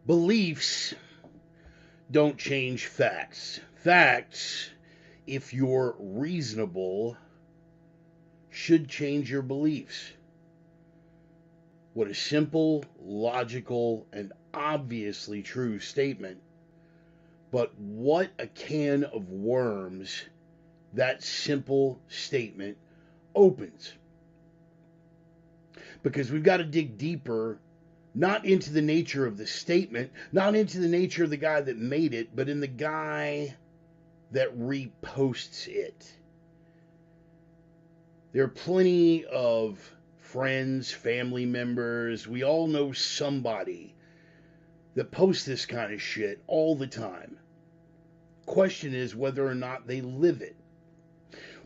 Beliefs don't change facts. Facts, if you're reasonable, should change your beliefs. What a simple, logical, and obviously true statement. But what a can of worms that simple statement opens. Because we've got to dig deeper, not into the nature of the statement, not into the nature of the guy that made it, but in the guy that reposts it. There are plenty of friends, family members, we all know somebody that posts this kind of shit all the time. Question is whether or not they live it.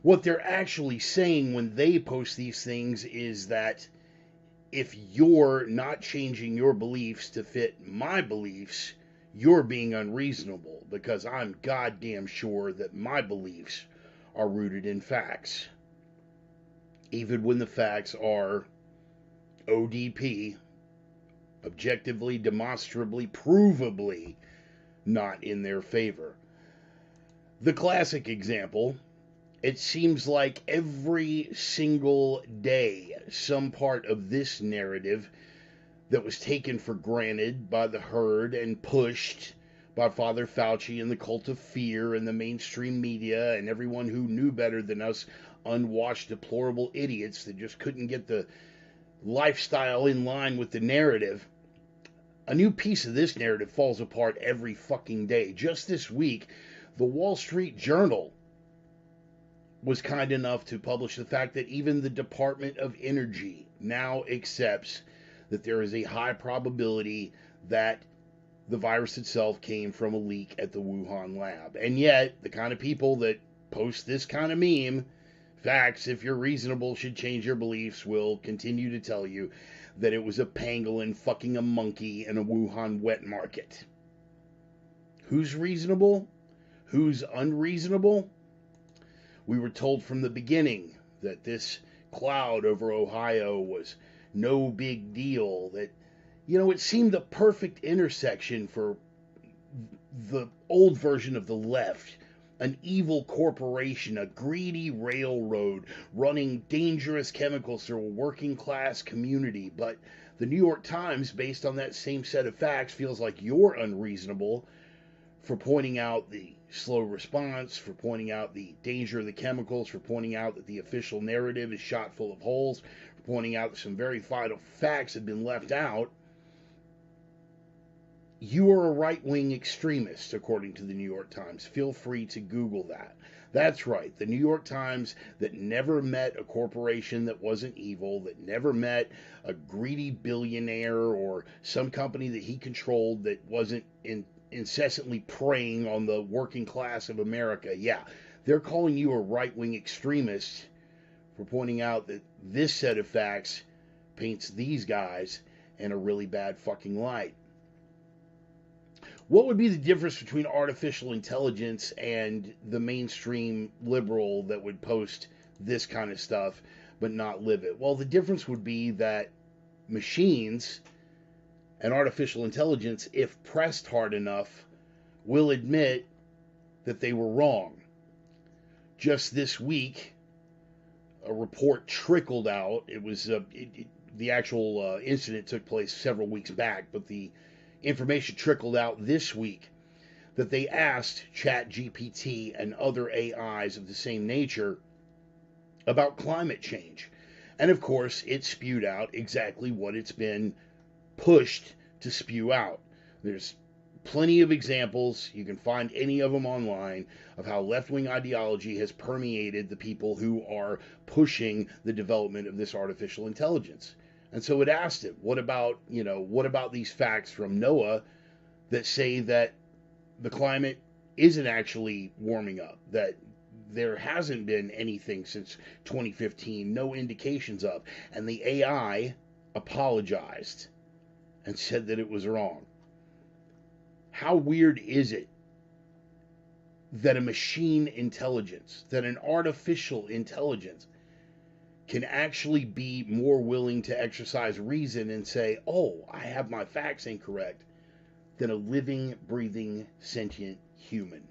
What they're actually saying when they post these things is that if you're not changing your beliefs to fit my beliefs, you're being unreasonable, because I'm goddamn sure that my beliefs are rooted in facts. Even when the facts are ODP, objectively, demonstrably, provably not in their favor. The classic example, it seems like every single day some part of this narrative that was taken for granted by the herd and pushed by Father Fauci and the cult of fear and the mainstream media and everyone who knew better than us unwashed, deplorable idiots that just couldn't get the lifestyle in line with the narrative. A new piece of this narrative falls apart every fucking day. Just this week, the Wall Street Journal was kind enough to publish the fact that even the Department of Energy now accepts that there is a high probability that the virus itself came from a leak at the Wuhan lab. And yet, the kind of people that post this kind of meme, facts, if you're reasonable, should change your beliefs, will continue to tell you that it was a pangolin fucking a monkey in a Wuhan wet market. Who's reasonable? Who's unreasonable? We were told from the beginning that this cloud over Ohio was no big deal, that, it seemed the perfect intersection for the old version of the left, an evil corporation, a greedy railroad running dangerous chemicals through a working class community. But the New York Times, based on that same set of facts, feels like you're unreasonable for pointing out the slow response, for pointing out the danger of the chemicals, for pointing out that the official narrative is shot full of holes, for pointing out that some very vital facts have been left out. You are a right-wing extremist, according to the New York Times. Feel free to Google that. That's right, the New York Times that never met a corporation that wasn't evil, that never met a greedy billionaire or some company that he controlled that wasn't incessantly preying on the working class of America. Yeah, they're calling you a right-wing extremist for pointing out that this set of facts paints these guys in a really bad fucking light. What would be the difference between artificial intelligence and the mainstream liberal that would post this kind of stuff but not live it? Well, the difference would be that machines and artificial intelligence, if pressed hard enough, will admit that they were wrong. Just this week, a report trickled out. It was the actual incident took place several weeks back, but the information trickled out this week that they asked ChatGPT and other AIs of the same nature about climate change. And of course, it spewed out exactly what it's been pushed to spew out. There's plenty of examples, you can find any of them online, of how left-wing ideology has permeated the people who are pushing the development of this artificial intelligence. And so it asked him, what about these facts from NOAA that say that the climate isn't actually warming up, that there hasn't been anything since 2015, no indications of. And the AI apologized and said that it was wrong. How weird is it that a machine intelligence, that an artificial intelligence can actually be more willing to exercise reason and say, oh, I have my facts incorrect, than a living, breathing, sentient human.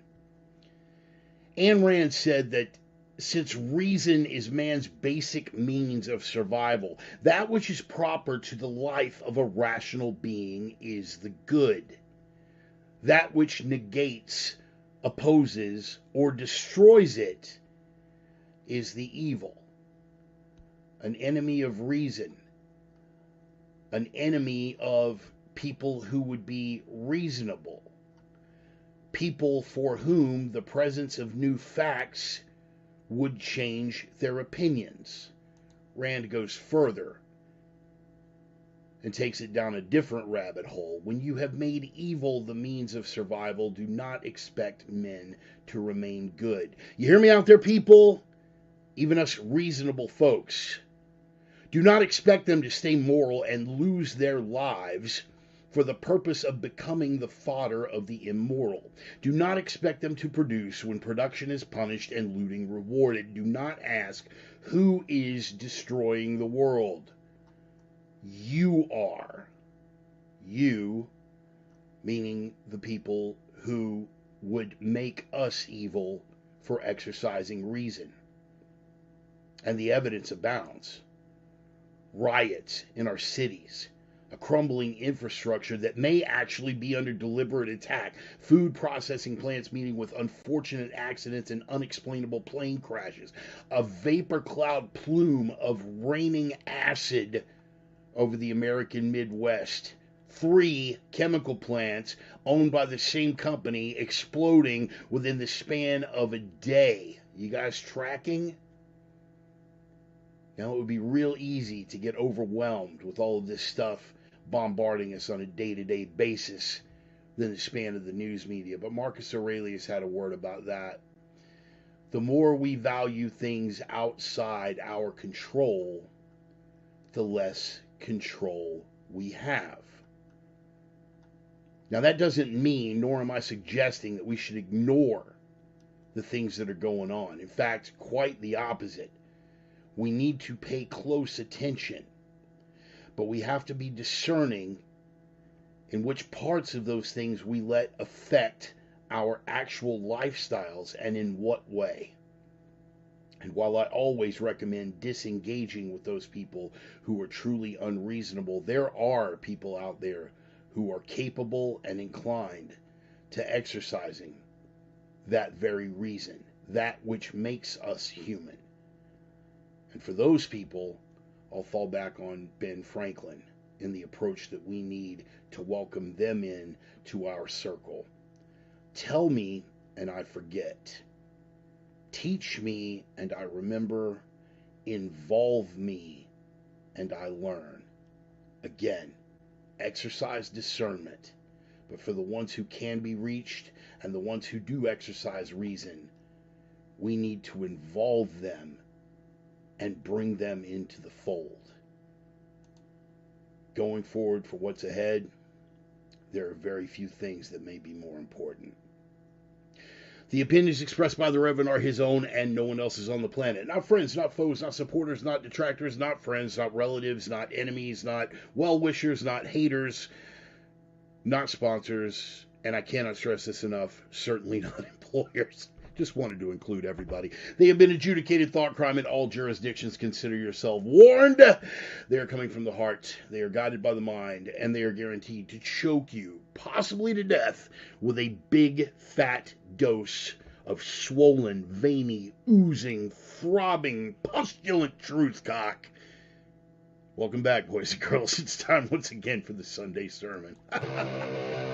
Ayn Rand said that since reason is man's basic means of survival, that which is proper to the life of a rational being is the good. That which negates, opposes, or destroys it is the evil. An enemy of reason, an enemy of people who would be reasonable, people for whom the presence of new facts would change their opinions. Rand goes further and takes it down a different rabbit hole. When you have made evil the means of survival, do not expect men to remain good. You hear me out there, people? Even us reasonable folks. Do not expect them to stay moral and lose their lives for the purpose of becoming the fodder of the immoral. Do not expect them to produce when production is punished and looting rewarded. Do not ask, who is destroying the world? You are. You, meaning the people who would make us evil for exercising reason. And the evidence abounds. Riots in our cities, a crumbling infrastructure that may actually be under deliberate attack, food processing plants meeting with unfortunate accidents and unexplainable plane crashes, a vapor cloud plume of raining acid over the American Midwest, 3 chemical plants owned by the same company exploding within the span of a day. You guys tracking? Now, it would be real easy to get overwhelmed with all of this stuff bombarding us on a day-to-day basis than the span of the news media. But Marcus Aurelius had a word about that. The more we value things outside our control, the less control we have. Now, that doesn't mean, nor am I suggesting, that we should ignore the things that are going on. In fact, quite the opposite. We need to pay close attention. But we have to be discerning in which parts of those things we let affect our actual lifestyles and in what way. And while I always recommend disengaging with those people who are truly unreasonable, there are people out there who are capable and inclined to exercising that very reason, that which makes us human. And for those people, I'll fall back on Ben Franklin in the approach that we need to welcome them in to our circle. Tell me and I forget. Teach me and I remember. Involve me and I learn. Again, exercise discernment. But for the ones who can be reached and the ones who do exercise reason, we need to involve them and bring them into the fold. Going forward for what's ahead, there are very few things that may be more important. The opinions expressed by the Reverend are his own and no one else's on the planet. Not friends, not foes, not supporters, not detractors, not friends, not relatives, not enemies, not well-wishers, not haters, not sponsors, and I cannot stress this enough, certainly not employers. Just wanted to include everybody. They have been adjudicated thought crime in all jurisdictions. Consider yourself warned. They are coming from the heart. They are guided by the mind, and they are guaranteed to choke you, possibly to death, with a big, fat dose of swollen, veiny, oozing, throbbing, pustulant truth cock. Welcome back, boys and girls. It's time once again for the Sunday sermon.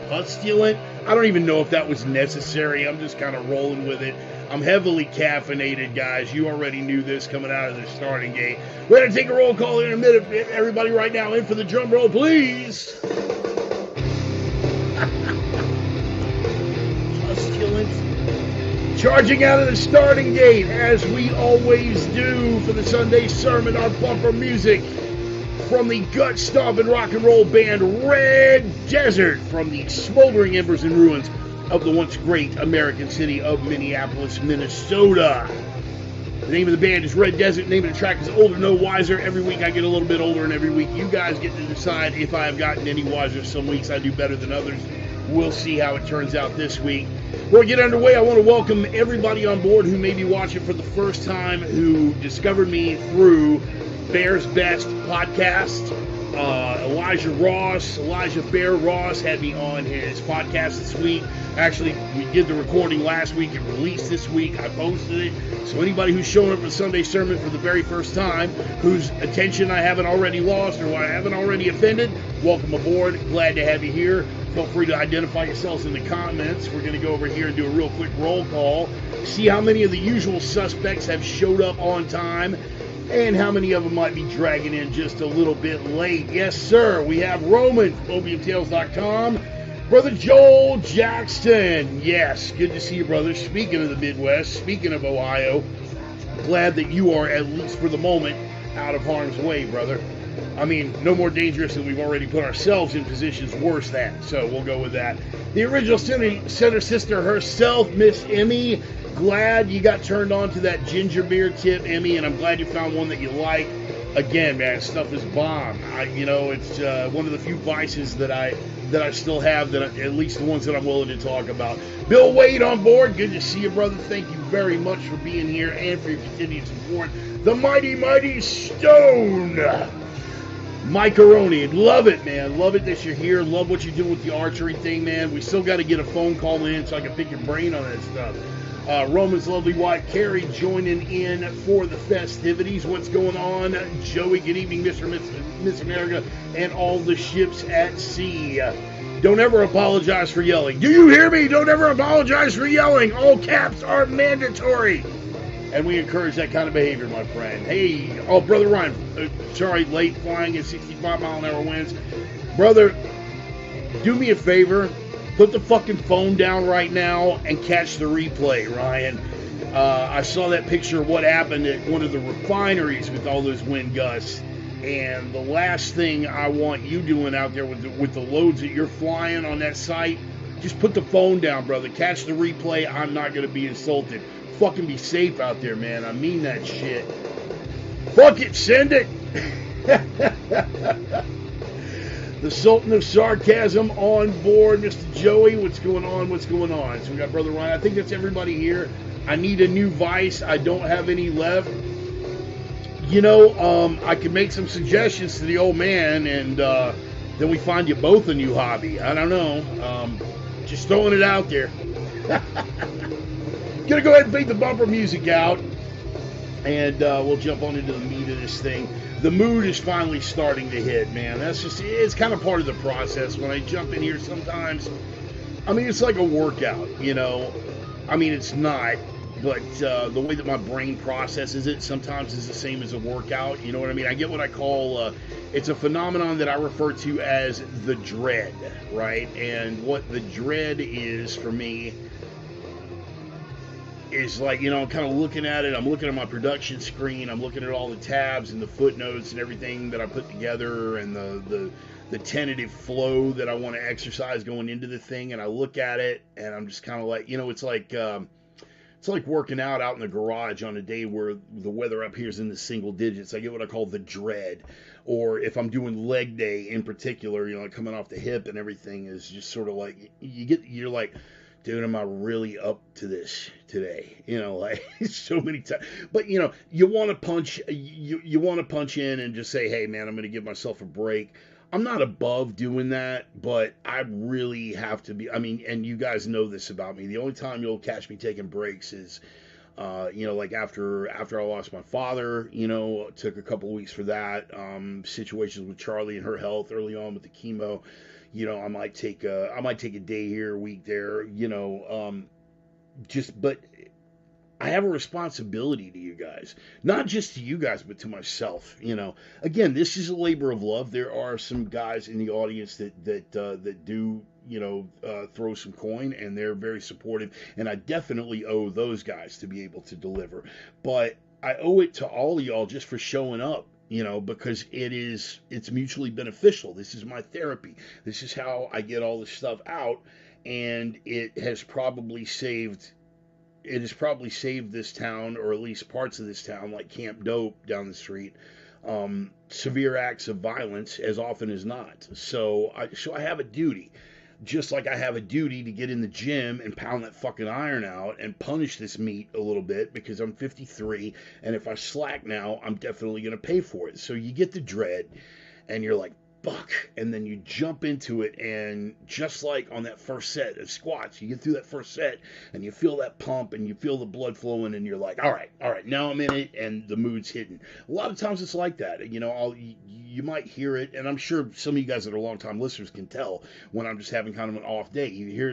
Pustulant? I don't even know if that was necessary. I'm just kind of rolling with it. I'm heavily caffeinated, guys. You already knew this coming out of the starting gate. We're going to take a roll call in a minute. Everybody right now, in for the drum roll, please. Pustulant. Charging out of the starting gate, as we always do for the Sunday sermon, our bumper music from the gut-stomping rock and roll band Red Desert, from the smoldering embers and ruins of the once great American city of Minneapolis, Minnesota. The name of the band is Red Desert. The name of the track is Older No Wiser. Every week I get a little bit older, and every week you guys get to decide if I have gotten any wiser. Some weeks I do better than others. We'll see how it turns out this week. Before we get underway, I want to welcome everybody on board who may be watching for the first time, who discovered me through Bear's Best podcast. Elijah Bear Ross had me on his podcast this week. Actually, we did the recording last week. It released this week. I posted it. So anybody who's showing up for Sunday sermon for the very first time, whose attention I haven't already lost or I haven't already offended, welcome aboard. Glad to have you here. Feel free to identify yourselves in the comments. We're going to go over here and do a real quick roll call. See how many of the usual suspects have showed up on time, and how many of them might be dragging in just a little bit late. Yes, sir. We have Roman from opiumtales.com. Brother Joel Jackson. Yes, good to see you, brother. Speaking of the Midwest, speaking of Ohio, glad that you are, at least for the moment, out of harm's way, brother. I mean, no more dangerous than we've already put ourselves in positions worse than. So we'll go with that. The original center sister herself, Miss Emmy. Glad you got turned on to that ginger beer tip, Emmy, and I'm glad you found one that you like. Again, man, stuff is bomb. It's one of the few vices that I still have, at least the ones that I'm willing to talk about. Bill Wade on board. Good to see you, brother. Thank you very much for being here and for your continued support. The mighty Stone. Mike Aroni, love it, man. Love it that you're here. Love what you're doing with the archery thing, man. We still got to get a phone call in so I can pick your brain on that stuff. Roman's lovely wife, Carrie, joining in for the festivities. What's going on? Joey, good evening, Mr. and Miss America, and all the ships at sea. Don't ever apologize for yelling. Do you hear me? Don't ever apologize for yelling. All caps are mandatory. And we encourage that kind of behavior, my friend. Hey, Brother Ryan, sorry, late flying at 65-mile-an-hour winds. Brother, do me a favor. Put the fucking phone down right now and catch the replay, Ryan. I saw that picture of what happened at one of the refineries with all those wind gusts. And the last thing I want you doing out there with the loads that you're flying on that site, just put the phone down, brother. Catch the replay. I'm not going to be insulted. Fucking be safe out there, man. I mean that shit. Fuck it, send it. The Sultan of Sarcasm on board, Mr. Joey. What's going on? So we got Brother Ryan. I think that's everybody here. I need a new vice. I don't have any left. I could make some suggestions to the old man, and then we find you both a new hobby. I don't know. Just throwing it out there. Gonna go ahead and fade the bumper music out, and we'll jump on into the meat of this thing. The mood is finally starting to hit, man. It's kind of part of the process. When I jump in here sometimes, it's like a workout, it's not, but the way that my brain processes it sometimes is the same as a workout, you know what I mean? I get what I call, it's a phenomenon that I refer to as the dread, right? And what the dread is for me is like, I'm kind of looking at it. I'm looking at my production screen. I'm looking at all the tabs and the footnotes and everything that I put together, and the tentative flow that I want to exercise going into the thing. And I look at it, and I'm just kind of like, it's like working out in the garage on a day where the weather up here is in the single digits. I get what I call the dread. Or if I'm doing leg day in particular, coming off the hip and everything is just sort of like, you're like, dude, am I really up to this today? So many times. But you want to punch. You want to punch in and just say, hey, man, I'm going to give myself a break. I'm not above doing that, but I really have to be. And you guys know this about me. The only time you'll catch me taking breaks is, like after I lost my father. Took a couple of weeks for that. Situations with Charlie and her health early on with the chemo. I might take a day here, a week there, but I have a responsibility to you guys, not just to you guys, but to myself. Again, this is a labor of love. There are some guys in the audience that do, throw some coin, and they're very supportive, and I definitely owe those guys to be able to deliver. But I owe it to all of y'all just for showing up. Because it's mutually beneficial. This is my therapy. This is how I get all this stuff out, and it has probably saved this town, or at least parts of this town, like Camp Dope down the street, severe acts of violence as often as not. So I have a duty. just like I have a duty to get in the gym and pound that fucking iron out and punish this meat a little bit because I'm 53, and if I slack now, I'm definitely going to pay for it. So you get the dread, and you're like, fuck, and then you jump into it, and just like on that first set of squats, you get through that first set, and you feel that pump, and you feel the blood flowing, and you're like, all right, now I'm in it, and the mood's hitting. A lot of times it's like that, you know. You might hear it, and I'm sure some of you guys that are long-time listeners can tell when I'm just having kind of an off day. You can hear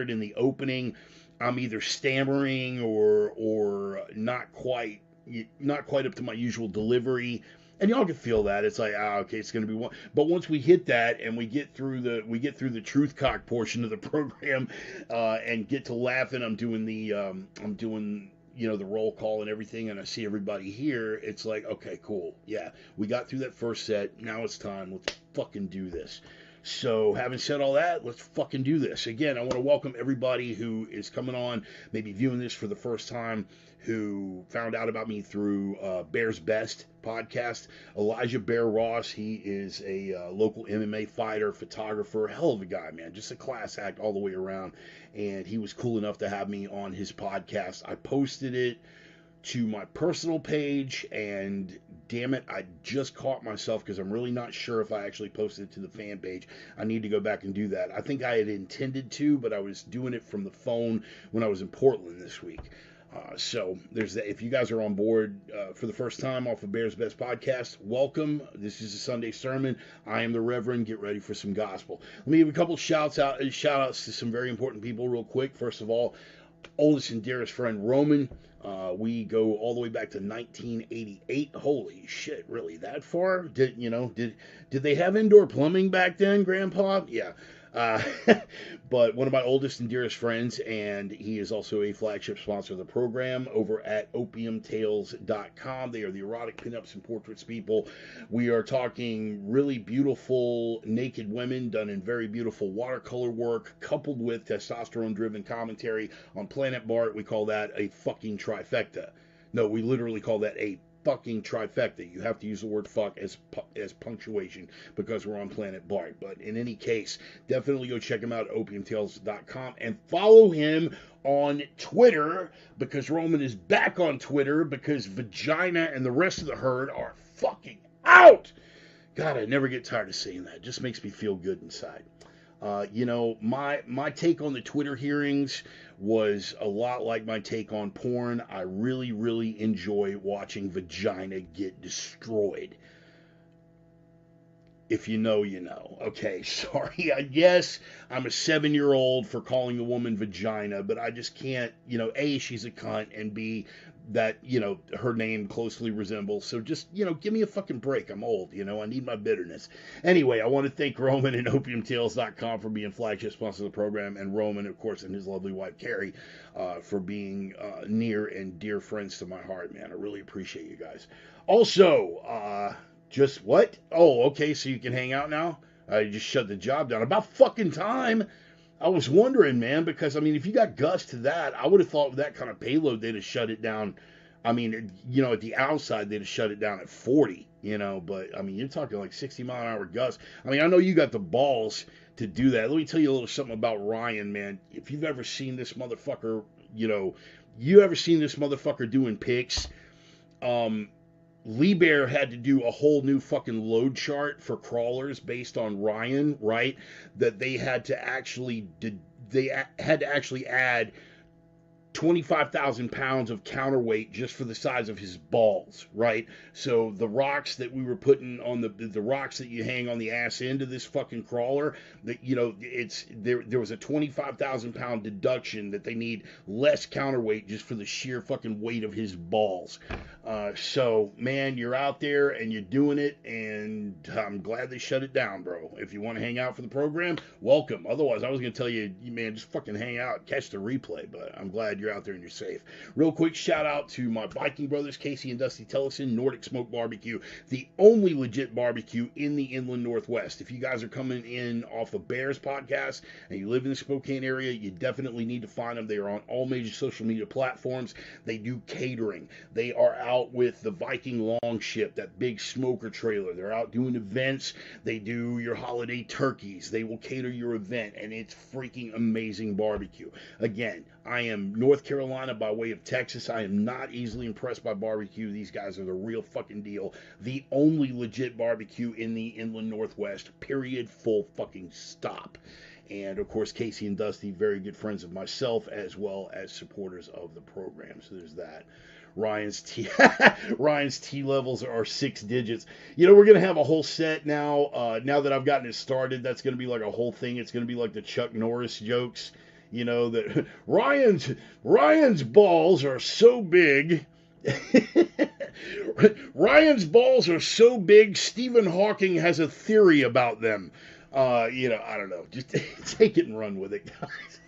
it in the opening. I'm either stammering or not quite up to my usual delivery. And y'all can feel that. It's like, okay, it's going to be one. But once we hit that and we get through the truth cock portion of the program, and get to laughing, I'm doing the roll call and everything, and I see everybody here. It's like, okay, cool, yeah, we got through that first set. Now it's time. Let's fucking do this. So, having said all that, let's fucking do this. Again, I want to welcome everybody who is coming on, maybe viewing this for the first time, who found out about me through Bear's Best podcast. Elijah Bear Ross, he is a local MMA fighter, photographer, hell of a guy, man. Just a class act all the way around. And he was cool enough to have me on his podcast. I posted it to my personal page, and damn it, I just caught myself because I'm really not sure if I actually posted it to the fan page. I need to go back and do that. I think I had intended to, but I was doing it from the phone when I was in Portland this week. So there's that. If you guys are on board for the first time off of Bear's Best podcast, welcome. This is a Sunday sermon. I am the Reverend. Get ready for some gospel. Let me give a couple shout outs to some very important people real quick. First of all, oldest and dearest friend Roman. We go all the way back to 1988. Holy shit, really that far? Did they have indoor plumbing back then, Grandpa? Yeah. But one of my oldest and dearest friends, and he is also a flagship sponsor of the program over at opiumtales.com. They are the erotic pinups and portraits people. We are talking really beautiful naked women done in very beautiful watercolor work, coupled with testosterone-driven commentary on Planet Bart. We call that a fucking trifecta. No, we literally call that a fucking trifecta. You have to use the word fuck as punctuation because we're on Planet Bart. But in any case, definitely go check him out at opiumtales.com and follow him on Twitter, because Roman is back on Twitter because Vagina and the rest of the herd are fucking out. God, I never get tired of saying that. It just makes me feel good inside. My take on the Twitter hearings was a lot like my take on porn. I really, really enjoy watching vagina get destroyed. If you know, you know. Okay, sorry. I guess I'm a 7-year-old for calling a woman vagina, but I just can't, A, she's a cunt, and B, that, her name closely resembles. So just, give me a fucking break. I'm old, I need my bitterness. Anyway, I want to thank Roman and opiumtales.com for being flagship sponsor of the program, and Roman, of course, and his lovely wife, Carrie, for being near and dear friends to my heart, man. I really appreciate you guys. Also, just what? Oh, okay, so you can hang out now? I just shut the job down. About fucking time. I was wondering, man, because, if you got Gus to that, I would have thought with that kind of payload, they'd have shut it down. At the outside, they'd have shut it down at 40, but, you're talking like 60-mile-an-hour Gus. I know you got the balls to do that. Let me tell you a little something about Ryan, man. If you've ever seen this motherfucker, doing pics, Lee Bear had to do a whole new fucking load chart for crawlers based on Ryan, right? That they had to actually add 25,000 pounds of counterweight just for the size of his balls, right? So the rocks that we were putting on the rocks that you hang on the ass end of this fucking crawler, that there was a 25,000 pound deduction that they need less counterweight just for the sheer fucking weight of his balls. So man, you're out there and you're doing it, and I'm glad they shut it down, bro. If you want to hang out for the program, welcome. Otherwise, I was gonna tell you, man, just fucking hang out, catch the replay. But I'm glad you're you're out there and you're safe. Real quick shout out to my Viking brothers, Casey and Dusty Tellison, Nordic Smoke Barbecue, the only legit barbecue in the inland Northwest. If you guys are coming in off of Bears podcast and you live in the Spokane area, you definitely need to find them. They are on all major social media platforms. They do catering. They are out with the Viking Longship, that big smoker trailer. They're out doing events. They do your holiday turkeys. They will cater your event, and it's freaking amazing barbecue. Again, I am North Carolina by way of Texas. I am not easily impressed by barbecue. These guys are the real fucking deal. The only legit barbecue in the inland Northwest, period, full fucking stop. And of course, Casey and Dusty, very good friends of myself, as well as supporters of the program. So there's that. Ryan's T levels are 6 digits. You know, we're gonna have a whole set now. Now that I've gotten it started, that's gonna be like a whole thing. It's gonna be like the Chuck Norris jokes. You know that Ryan's balls are so big. Ryan's balls are so big. Stephen Hawking has a theory about them. You know, I don't know. Just take it and run with it, guys.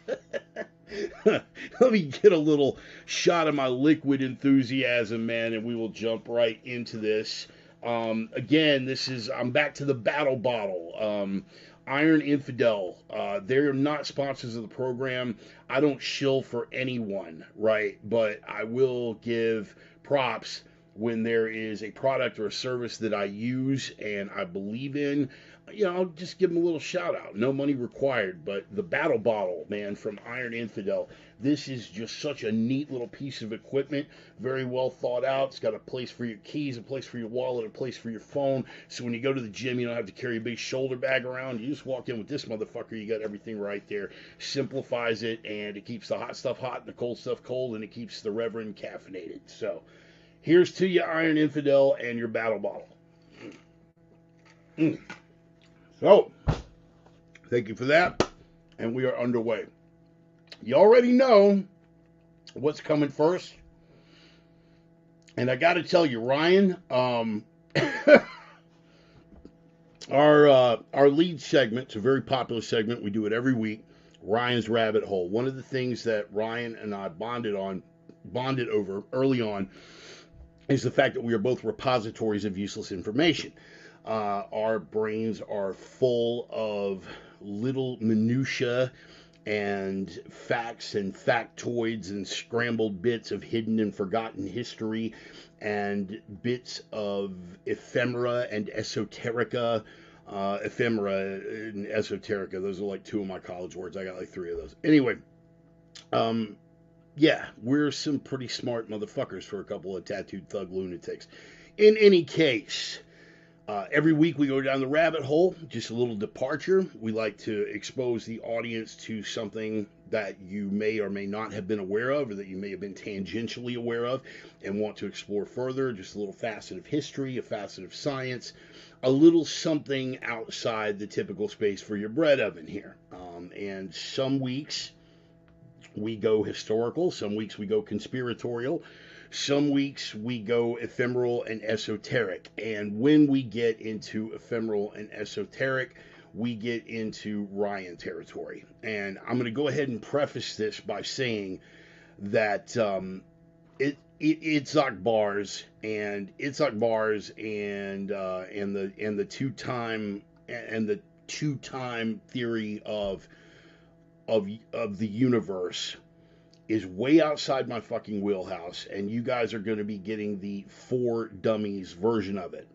Let me get a little shot of my liquid enthusiasm, man, and we will jump right into this. Again, I'm back to the battle bottle. Iron Infidel, they're not sponsors of the program. I don't shill for anyone, right? But I will give props when there is a product or a service that I use and I believe in. You know, I'll just give them a little shout out. No money required, but the battle bottle, man, from Iron Infidel. This is just such a neat little piece of equipment. Very well thought out. It's got a place for your keys, a place for your wallet, a place for your phone. So when you go to the gym, you don't have to carry a big shoulder bag around. You just walk in with this motherfucker. You got everything right there. Simplifies it, and it keeps the hot stuff hot and the cold stuff cold, and it keeps the Reverend caffeinated. So here's to you, Iron Infidel, and your battle bottle. So, thank you for that, and we are underway. You already know what's coming first, and I got to tell you, Ryan, our lead segment, it's a very popular segment. We do it every week. Ryan's Rabbit Hole. One of the things that Ryan and I bonded over early on is the fact that we are both repositories of useless information. Our brains are full of little minutia and facts and factoids and scrambled bits of hidden and forgotten history and bits of ephemera and esoterica. Ephemera and esoterica, those are like 2 of my college words. I got like 3 of those. Anyway, yeah, we're some pretty smart motherfuckers for a couple of tattooed thug lunatics. In any case, every week we go down the rabbit hole, just a little departure. We like to expose the audience to something that you may or may not have been aware of, or that you may have been tangentially aware of and want to explore further. Just a little facet of history, a facet of science, a little something outside the typical space for your bread oven here. And some weeks we go historical, some weeks we go conspiratorial. Some weeks we go ephemeral and esoteric, and when we get into ephemeral and esoteric, we get into Ryan territory. And I'm going to go ahead and preface this by saying that Itzhak Bars and the two-time theory of the universe is way outside my fucking wheelhouse, and you guys are going to be getting the 4 dummies version of it.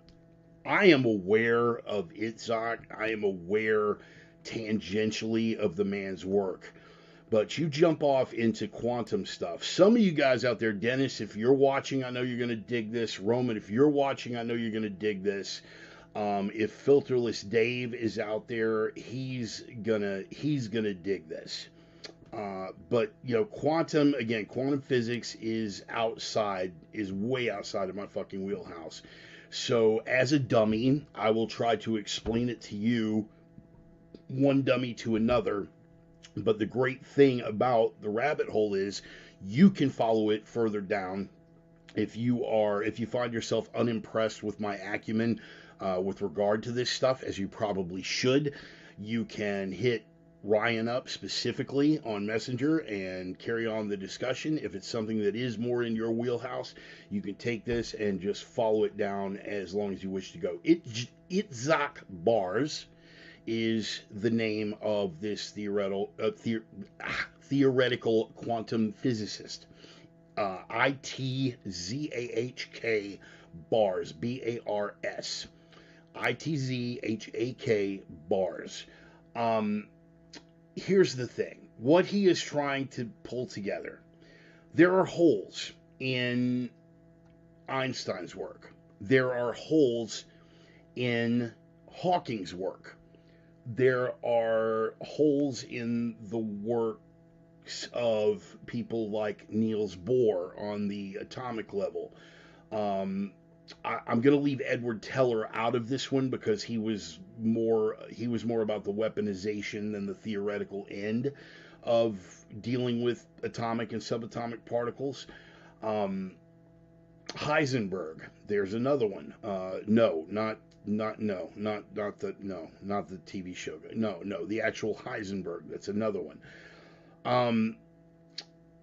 I am aware of Itzhak. I am aware tangentially of the man's work. But you jump off into quantum stuff. Some of you guys out there, Dennis, if you're watching, I know you're going to dig this. Roman, if you're watching, I know you're going to dig this. If Filterless Dave is out there, he's gonna dig this. But you know, quantum physics is way outside of my fucking wheelhouse. So as a dummy, I will try to explain it to you, one dummy to another. But the great thing about the rabbit hole is you can follow it further down. If you find yourself unimpressed with my acumen with regard to this stuff, as you probably should, you can hit Ryan up specifically on Messenger and carry on the discussion. If it's something that is more in your wheelhouse, you can take this and just follow it down as long as you wish to go. Itzhak Bars is the name of this theoretical quantum physicist. Itzhak Bars, Bars. Itzhak Bars. Here's the thing. What he is trying to pull together. There are holes in Einstein's work. There are holes in Hawking's work. There are holes in the works of people like Niels Bohr on the atomic level. I'm going to leave Edward Teller out of this one because he was more about the weaponization than the theoretical end of dealing with atomic and subatomic particles. Heisenberg, there's another one. Not the TV show. No, the actual Heisenberg. That's another one.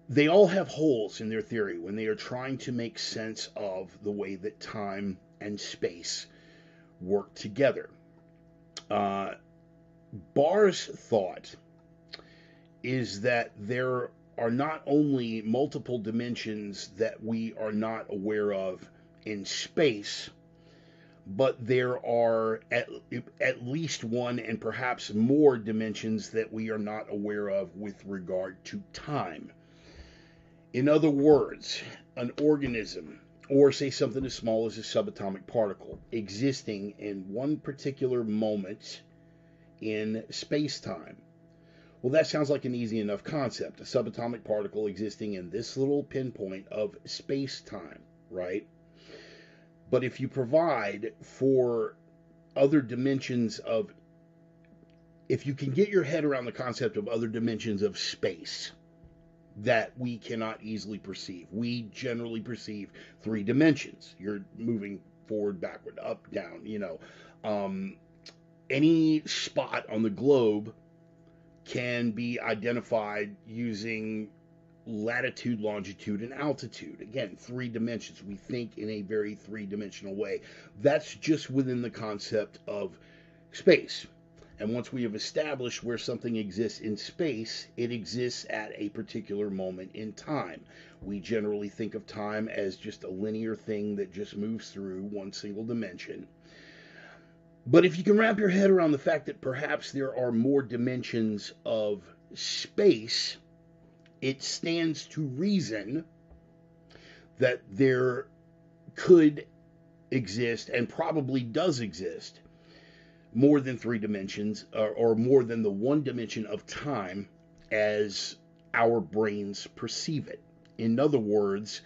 They all have holes in their theory when they are trying to make sense of the way that time and space work together. Barr's thought is that there are not only multiple dimensions that we are not aware of in space, but there are at least one and perhaps more dimensions that we are not aware of with regard to time. In other words, an organism, or say something as small as a subatomic particle, existing in one particular moment in space-time. Well, that sounds like an easy enough concept. A subatomic particle existing in this little pinpoint of space-time, right? But if you provide for other dimensions of, if you can get your head around the concept of other dimensions of space that we cannot easily perceive, we generally perceive three dimensions. You're moving forward, backward, up, down, any spot on the globe can be identified using latitude, longitude, and altitude. Again, three dimensions. We think in a very three-dimensional way. That's just within the concept of space. And once we have established where something exists in space, it exists at a particular moment in time. We generally think of time as just a linear thing that just moves through one single dimension. But if you can wrap your head around the fact that perhaps there are more dimensions of space, it stands to reason that there could exist, and probably does exist, more than three dimensions, or more than the one dimension of time as our brains perceive it. In other words,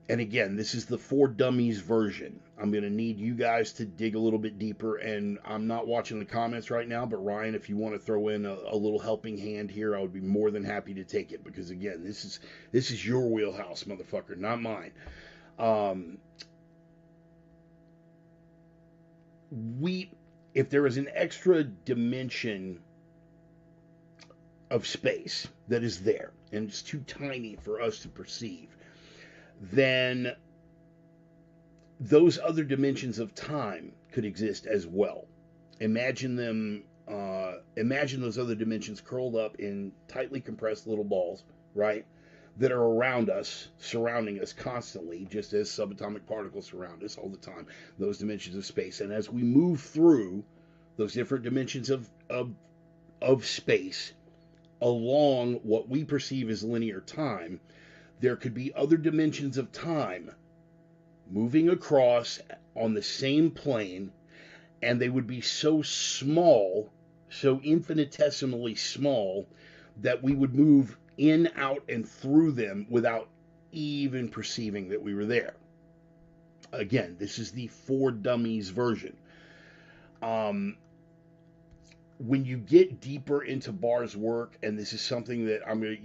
and again, this is the For Dummies version. I'm going to need you guys to dig a little bit deeper, and I'm not watching the comments right now, but Ryan, if you want to throw in a little helping hand here, I would be more than happy to take it, because again, this is your wheelhouse, motherfucker, not mine. If there is an extra dimension of space that is there, and it's too tiny for us to perceive, then those other dimensions of time could exist as well. Imagine those other dimensions curled up in tightly compressed little balls, right? That are around us, surrounding us constantly, just as subatomic particles surround us all the time, those dimensions of space. And as we move through those different dimensions of space, along what we perceive as linear time, there could be other dimensions of time moving across on the same plane, and they would be so small, so infinitesimally small, that we would move in, out, and through them without even perceiving that we were there. Again, this is the For Dummies version. When you get deeper into Barr's work, and this is something that I'm gonna,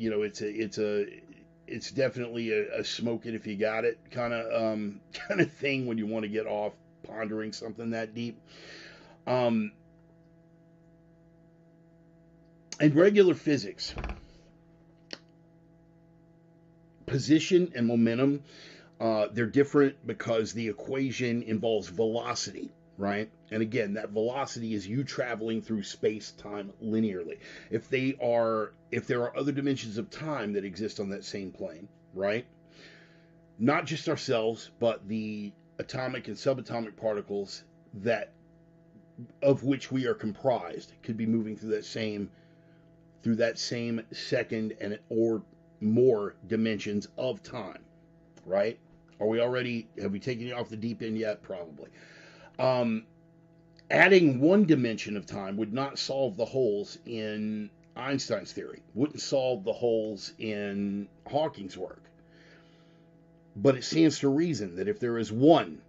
it's definitely a smoke it if you got it kind of thing when you want to get off pondering something that deep. In regular physics, position and momentum, they're different because the equation involves velocity, right? And again, that velocity is you traveling through space-time linearly. If there are other dimensions of time that exist on that same plane, right? Not just ourselves, but the atomic and subatomic particles that of which we are comprised could be moving through that same second and or more dimensions of time, right? Have we taken you off the deep end yet? Probably. Um, Adding one dimension of time would not solve the holes in Einstein's theory, wouldn't solve the holes in Hawking's work. But it stands to reason that if there is one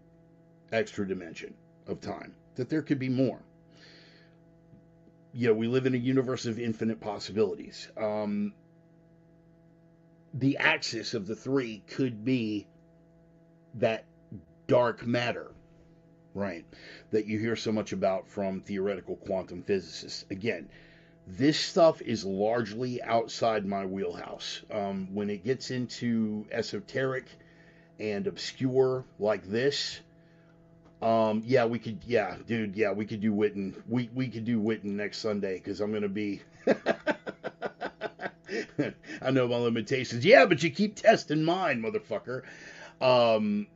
extra dimension of time, that there could be more. We live in a universe of infinite possibilities. The axis of the three could be that dark matter, right? That you hear so much about from theoretical quantum physicists. Again, this stuff is largely outside my wheelhouse. When it gets into esoteric and obscure like this, we could, we could do Witten. We could do Witten next Sunday because I'm gonna be. I know my limitations. Yeah, but you keep testing mine, motherfucker. Um,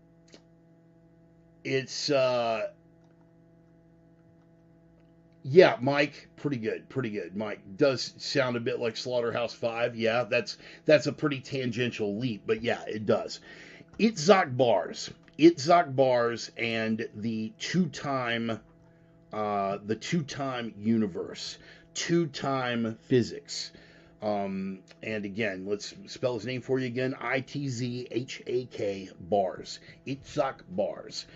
it's Yeah, Mike, pretty good, pretty good. Mike does sound a bit like Slaughterhouse-Five. Yeah, that's a pretty tangential leap, but yeah, it does. Itzhak bars, and the two-time universe, two-time physics. And again, let's spell his name for you again. Itzhak bars. Itzhak bars.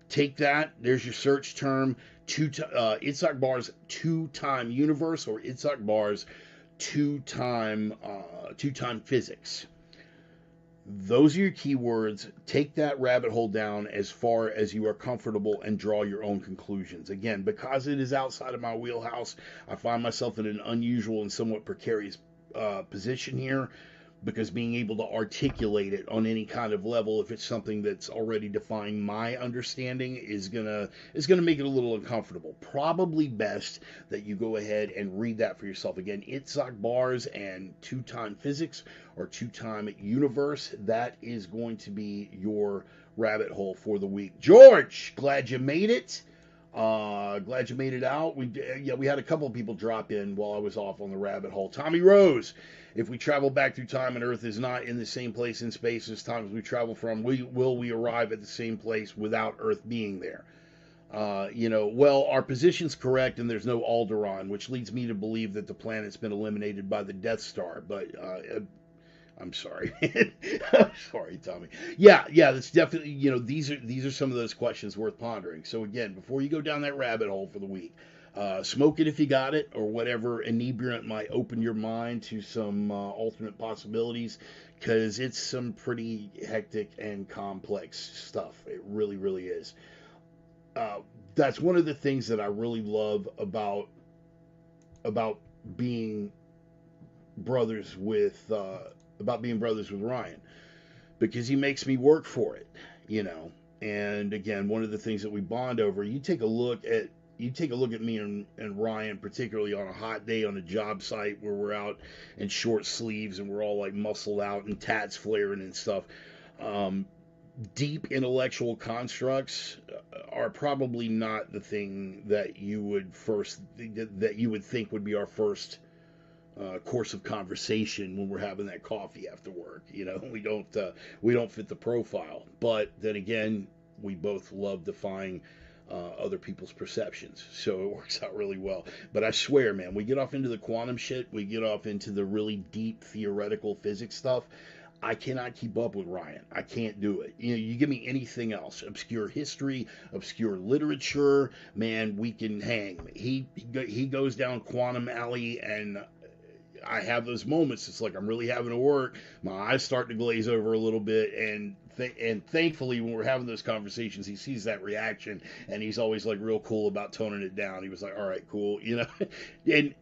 Take that. There's your search term. Itzhak bars two-time universe, or Itzhak bars two-time physics. Those are your keywords. Take that rabbit hole down as far as you are comfortable and draw your own conclusions. Again, because it is outside of my wheelhouse, I find myself in an unusual and somewhat precarious position here, because being able to articulate it on any kind of level, if it's something that's already defying my understanding, is gonna make it a little uncomfortable. Probably best that you go ahead and read that for yourself. Again, Itzhak bars and two-time physics, or two-time universe. That is going to be your rabbit hole for the week. George, glad you made it. Glad you made it out. We had a couple of people drop in while I was off on the rabbit hole. Tommy Rose, if we travel back through time and Earth is not in the same place in space as time as we travel from, will we arrive at the same place without Earth being there? Well, our position's correct, and there's no Alderaan, which leads me to believe that the planet's been eliminated by the Death Star. But I'm sorry. I'm sorry, Tommy. Yeah, that's definitely, these are some of those questions worth pondering. So again, before you go down that rabbit hole for the week, smoke it if you got it, or whatever inebriant might open your mind to some alternate possibilities, because it's some pretty hectic and complex stuff. It really, really is. That's one of the things that I really love about being brothers with Ryan, because he makes me work for it, And again, one of the things that we bond over, you take a look at me and Ryan, particularly on a hot day on a job site where we're out in short sleeves and we're all like muscled out and tats flaring and stuff. Deep intellectual constructs are probably not the thing that you would think would be our first course of conversation when we're having that coffee after work. We don't fit the profile. But then again, we both love defying other people's perceptions, so it works out really well. But I swear, man, we get off into the quantum shit, we get off into the really deep theoretical physics stuff. I cannot keep up with Ryan. I can't do it. You give me anything else, obscure history, obscure literature, man, we can hang. He goes down quantum alley, and I have those moments. It's like I'm really having to work. My eyes start to glaze over a little bit, and thankfully, when we're having those conversations, he sees that reaction, and he's always like real cool about toning it down. He was like, "All right, cool," And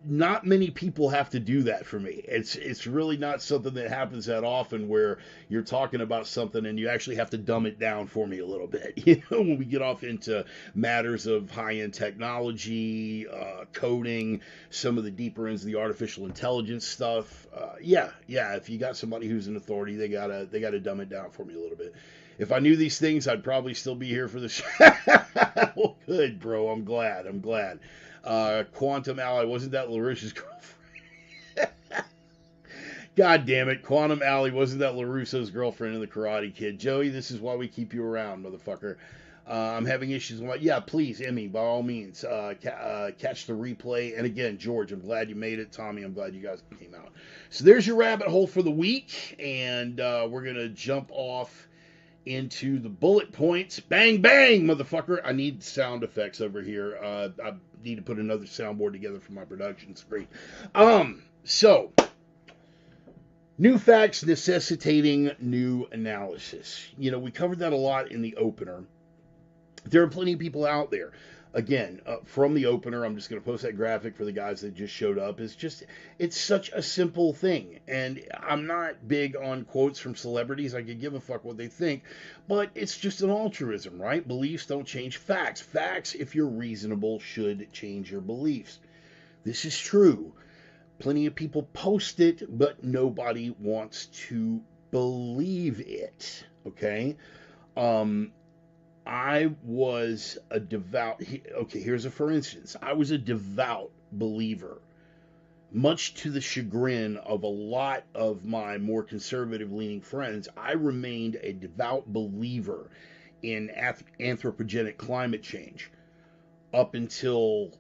not many people have to do that for me. It's really not something that happens that often where you're talking about something and you actually have to dumb it down for me a little bit. When we get off into matters of high end technology, coding, some of the deeper ends of the artificial intelligence stuff. Yeah. If you got somebody who's an authority, they gotta dumb it down for me a little bit. If I knew these things, I'd probably still be here for the show. Well, good, bro. I'm glad. I'm glad. Quantum Ally, wasn't that LaRush's girlfriend? God damn it. Quantum Ally, wasn't that LaRusso's girlfriend in The Karate Kid? Joey, this is why we keep you around, motherfucker. I'm having issues with my. Yeah, please, Emmy, by all means, catch the replay. And again, George, I'm glad you made it. Tommy, I'm glad you guys came out. So there's your rabbit hole for the week. And we're going to jump off into the bullet points. Bang, bang, motherfucker. I need sound effects over here. I need to put another soundboard together for my production screen. So, new facts necessitating new analysis. We covered that a lot in the opener. There are plenty of people out there. Again, from the opener, I'm just going to post that graphic for the guys that just showed up. It's such a simple thing. And I'm not big on quotes from celebrities. I could give a fuck what they think. But it's just an altruism, right? Beliefs don't change facts. Facts, if you're reasonable, should change your beliefs. This is true. Plenty of people post it, but nobody wants to believe it. Okay? I was a devout, okay, here's a for instance. I was a devout believer, much to the chagrin of a lot of my more conservative leaning friends. I remained a devout believer in anthropogenic climate change up until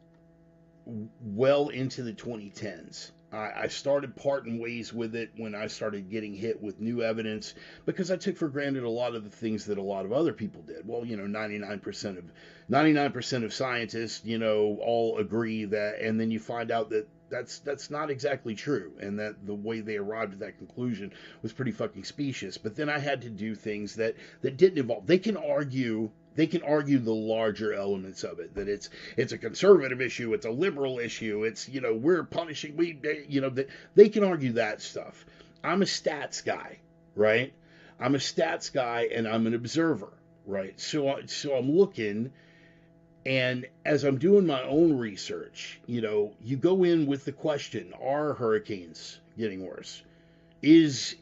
well into the 2010s. I started parting ways with it when I started getting hit with new evidence because I took for granted a lot of the things that a lot of other people did. Well, 99% of scientists, all agree that, and then you find out that that's not exactly true, and that the way they arrived at that conclusion was pretty fucking specious. But then I had to do things that didn't involve. They can argue the larger elements of it, that it's a conservative issue, it's a liberal issue, it's we're punishing, that they can argue that stuff. I'm a stats guy, right? I'm a stats guy and I'm an observer, right? So I'm looking, and as I'm doing my own research, you go in with the question: are hurricanes getting worse? Is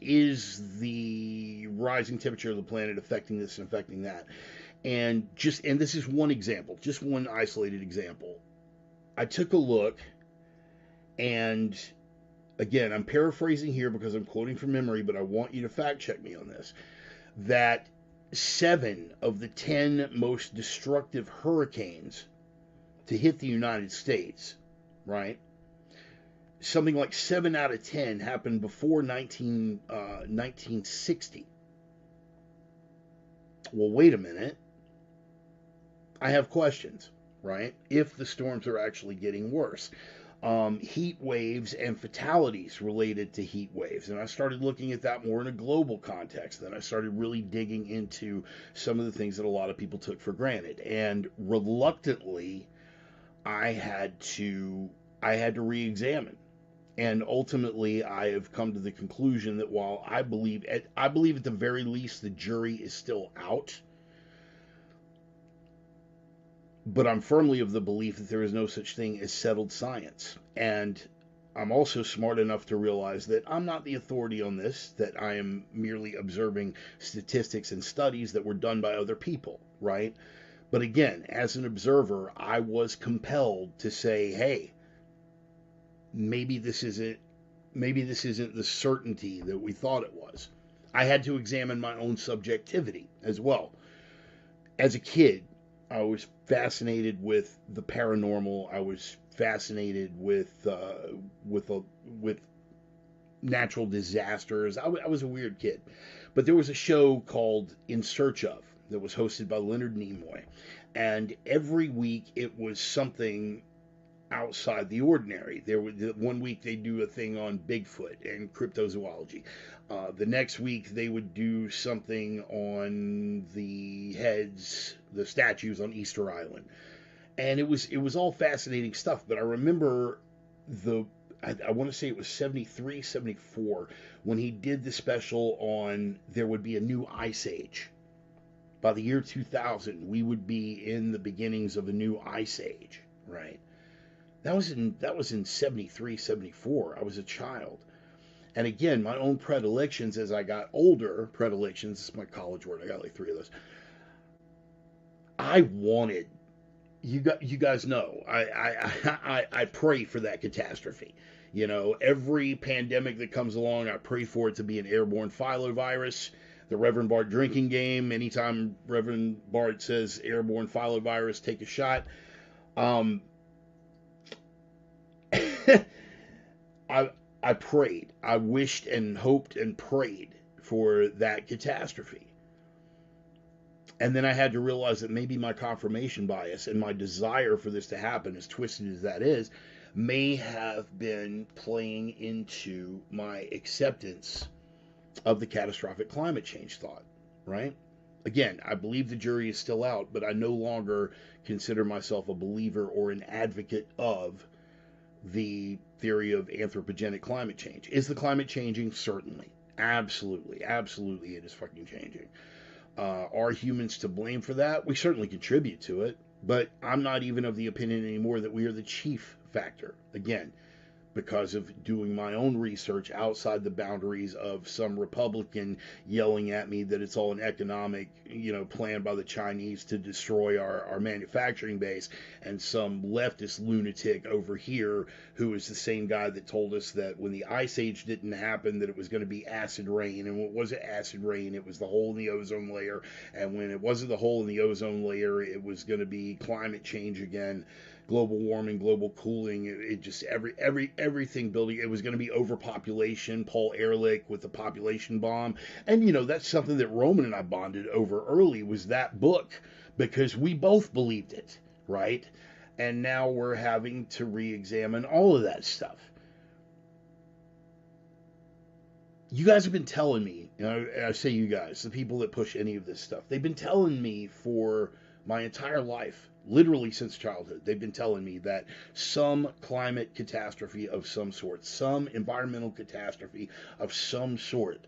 the rising temperature of the planet affecting this and affecting that? And this is one example, just one isolated example. I took a look, and again, I'm paraphrasing here because I'm quoting from memory, but I want you to fact check me on this, that 7 of the 10 most destructive hurricanes to hit the United States, right? Something like 7 out of 10 happened before 1960. Well, wait a minute. I have questions, right? If the storms are actually getting worse. Heat waves and fatalities related to heat waves. And I started looking at that more in a global context. Then I started really digging into some of the things that a lot of people took for granted. And reluctantly, I had to re-examine. And ultimately, I have come to the conclusion that while I believe at the very least the jury is still out, but I'm firmly of the belief that there is no such thing as settled science. And I'm also smart enough to realize that I'm not the authority on this, that I am merely observing statistics and studies that were done by other people, right? But again, as an observer, I was compelled to say, hey, maybe this isn't the certainty that we thought it was. I had to examine my own subjectivity as well. As a kid, I was fascinated with the paranormal. I was fascinated with natural disasters. I was a weird kid, but there was a show called In Search Of that was hosted by Leonard Nimoy, and every week it was something outside the ordinary. One week they do a thing on Bigfoot and cryptozoology. The next week they would do something on the statues on Easter Island. And it was all fascinating stuff. But I remember the I want to say it was 73, 74 when he did the special on there would be a new ice age. By the year 2000, we would be in the beginnings of a new ice age, right? That was in 73, 74. I was a child. And again, my own predilections as I got older, predilections is my college word. I got like three of those. I wanted you guys know I pray for that catastrophe. Every pandemic that comes along, I pray for it to be an airborne filovirus. The Reverend Bart drinking game. Anytime Reverend Bart says airborne filovirus, take a shot. Um, I I prayed. I wished and hoped and prayed for that catastrophe. And then I had to realize that maybe my confirmation bias and my desire for this to happen, as twisted as that is, may have been playing into my acceptance of the catastrophic climate change thought, right? Again, I believe the jury is still out, but I no longer consider myself a believer or an advocate of the theory of anthropogenic climate change. Is the climate changing? Certainly. Absolutely. Absolutely, it is fucking changing. Are humans to blame for that? We certainly contribute to it, but I'm not even of the opinion anymore that we are the chief factor. Again, because of doing my own research outside the boundaries of some Republican yelling at me that it's all an economic, plan by the Chinese to destroy our manufacturing base, and some leftist lunatic over here who is the same guy that told us that when the ice age didn't happen that it was going to be acid rain. And what was it? Acid rain. It was the hole in the ozone layer. And when it wasn't the hole in the ozone layer, it was going to be climate change again, global warming, global cooling. It just everything building. It was going to be overpopulation. Paul Ehrlich with the population bomb, and that's something that Roman and I bonded over early, was that book, because we both believed it, right? And now we're having to re-examine all of that stuff. You guys have been telling me, I say you guys, the people that push any of this stuff, they've been telling me for my entire life, literally since childhood, they've been telling me that some climate catastrophe of some sort, some environmental catastrophe of some sort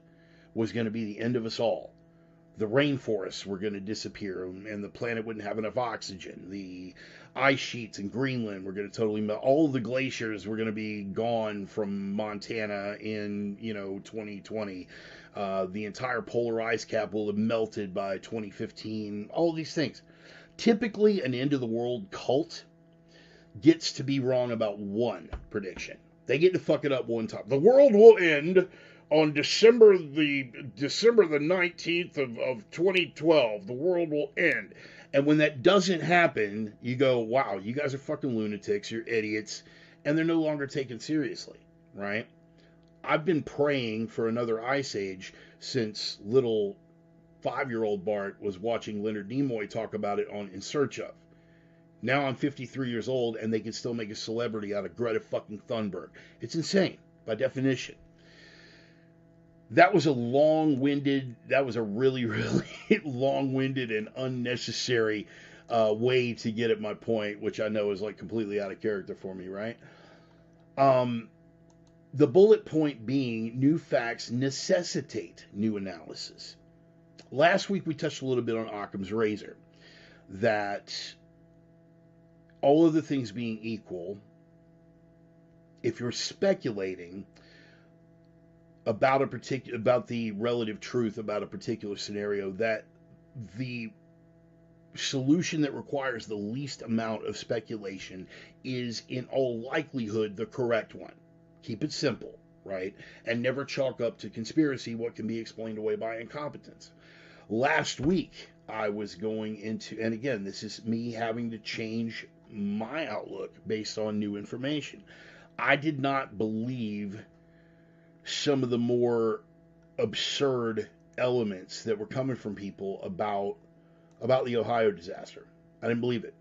was going to be the end of us all. The rainforests were going to disappear and the planet wouldn't have enough oxygen. The ice sheets in Greenland were going to totally melt. All of the glaciers were going to be gone from Montana in, 2020. The entire polar ice cap will have melted by 2015. All of these things. Typically, an end of the world cult gets to be wrong about one prediction. They get to fuck it up one time. The world will end on December the 19th of 2012. The world will end. And when that doesn't happen, you go, wow, you guys are fucking lunatics, you're idiots, and they're no longer taken seriously, right? I've been praying for another ice age since little 5-year-old Bart was watching Leonard Nimoy talk about it on In Search Of. Now I'm 53 years old and they can still make a celebrity out of Greta fucking Thunberg. It's insane, by definition. That was a really, really long-winded and unnecessary way to get at my point, which I know is like completely out of character for me, right? The bullet point being, new facts necessitate new analysis. Last week we touched a little bit on Occam's razor, that all of the things being equal, if you're speculating about the relative truth about a particular scenario, that the solution that requires the least amount of speculation is in all likelihood the correct one. Keep it simple, right? And never chalk up to conspiracy what can be explained away by incompetence. Last week I was going into, and again, this is me having to change my outlook based on new information. I did not believe some of the more absurd elements that were coming from people about the Ohio disaster. I didn't believe it.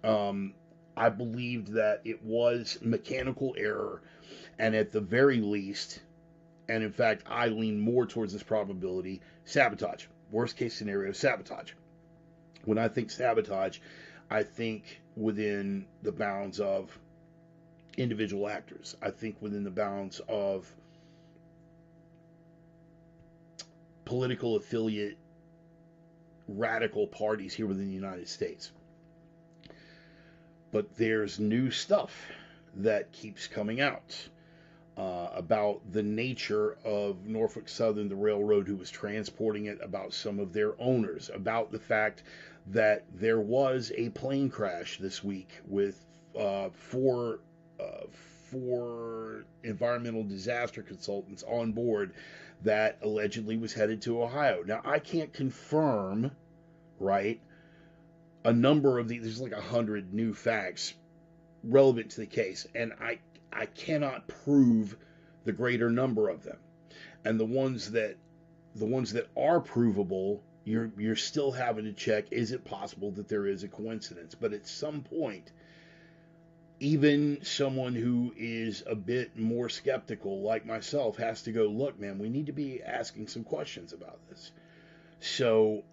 I believed that it was mechanical error, and at the very least, and in fact, I lean more towards this probability, sabotage. Worst case scenario, sabotage. When I think sabotage, I think within the bounds of individual actors. I think within the bounds of political affiliate radical parties here within the United States. But there's new stuff that keeps coming out about the nature of Norfolk Southern, the railroad who was transporting it, about some of their owners, about the fact that there was a plane crash this week with four environmental disaster consultants on board that allegedly was headed to Ohio. Now, I can't confirm, right, a number of these. There's like 100 new facts relevant to the case, and I cannot prove the greater number of them. And the ones that are provable, you're still having to check, is it possible that there is a coincidence? But at some point, even someone who is a bit more skeptical, like myself, has to go, look, man, we need to be asking some questions about this. So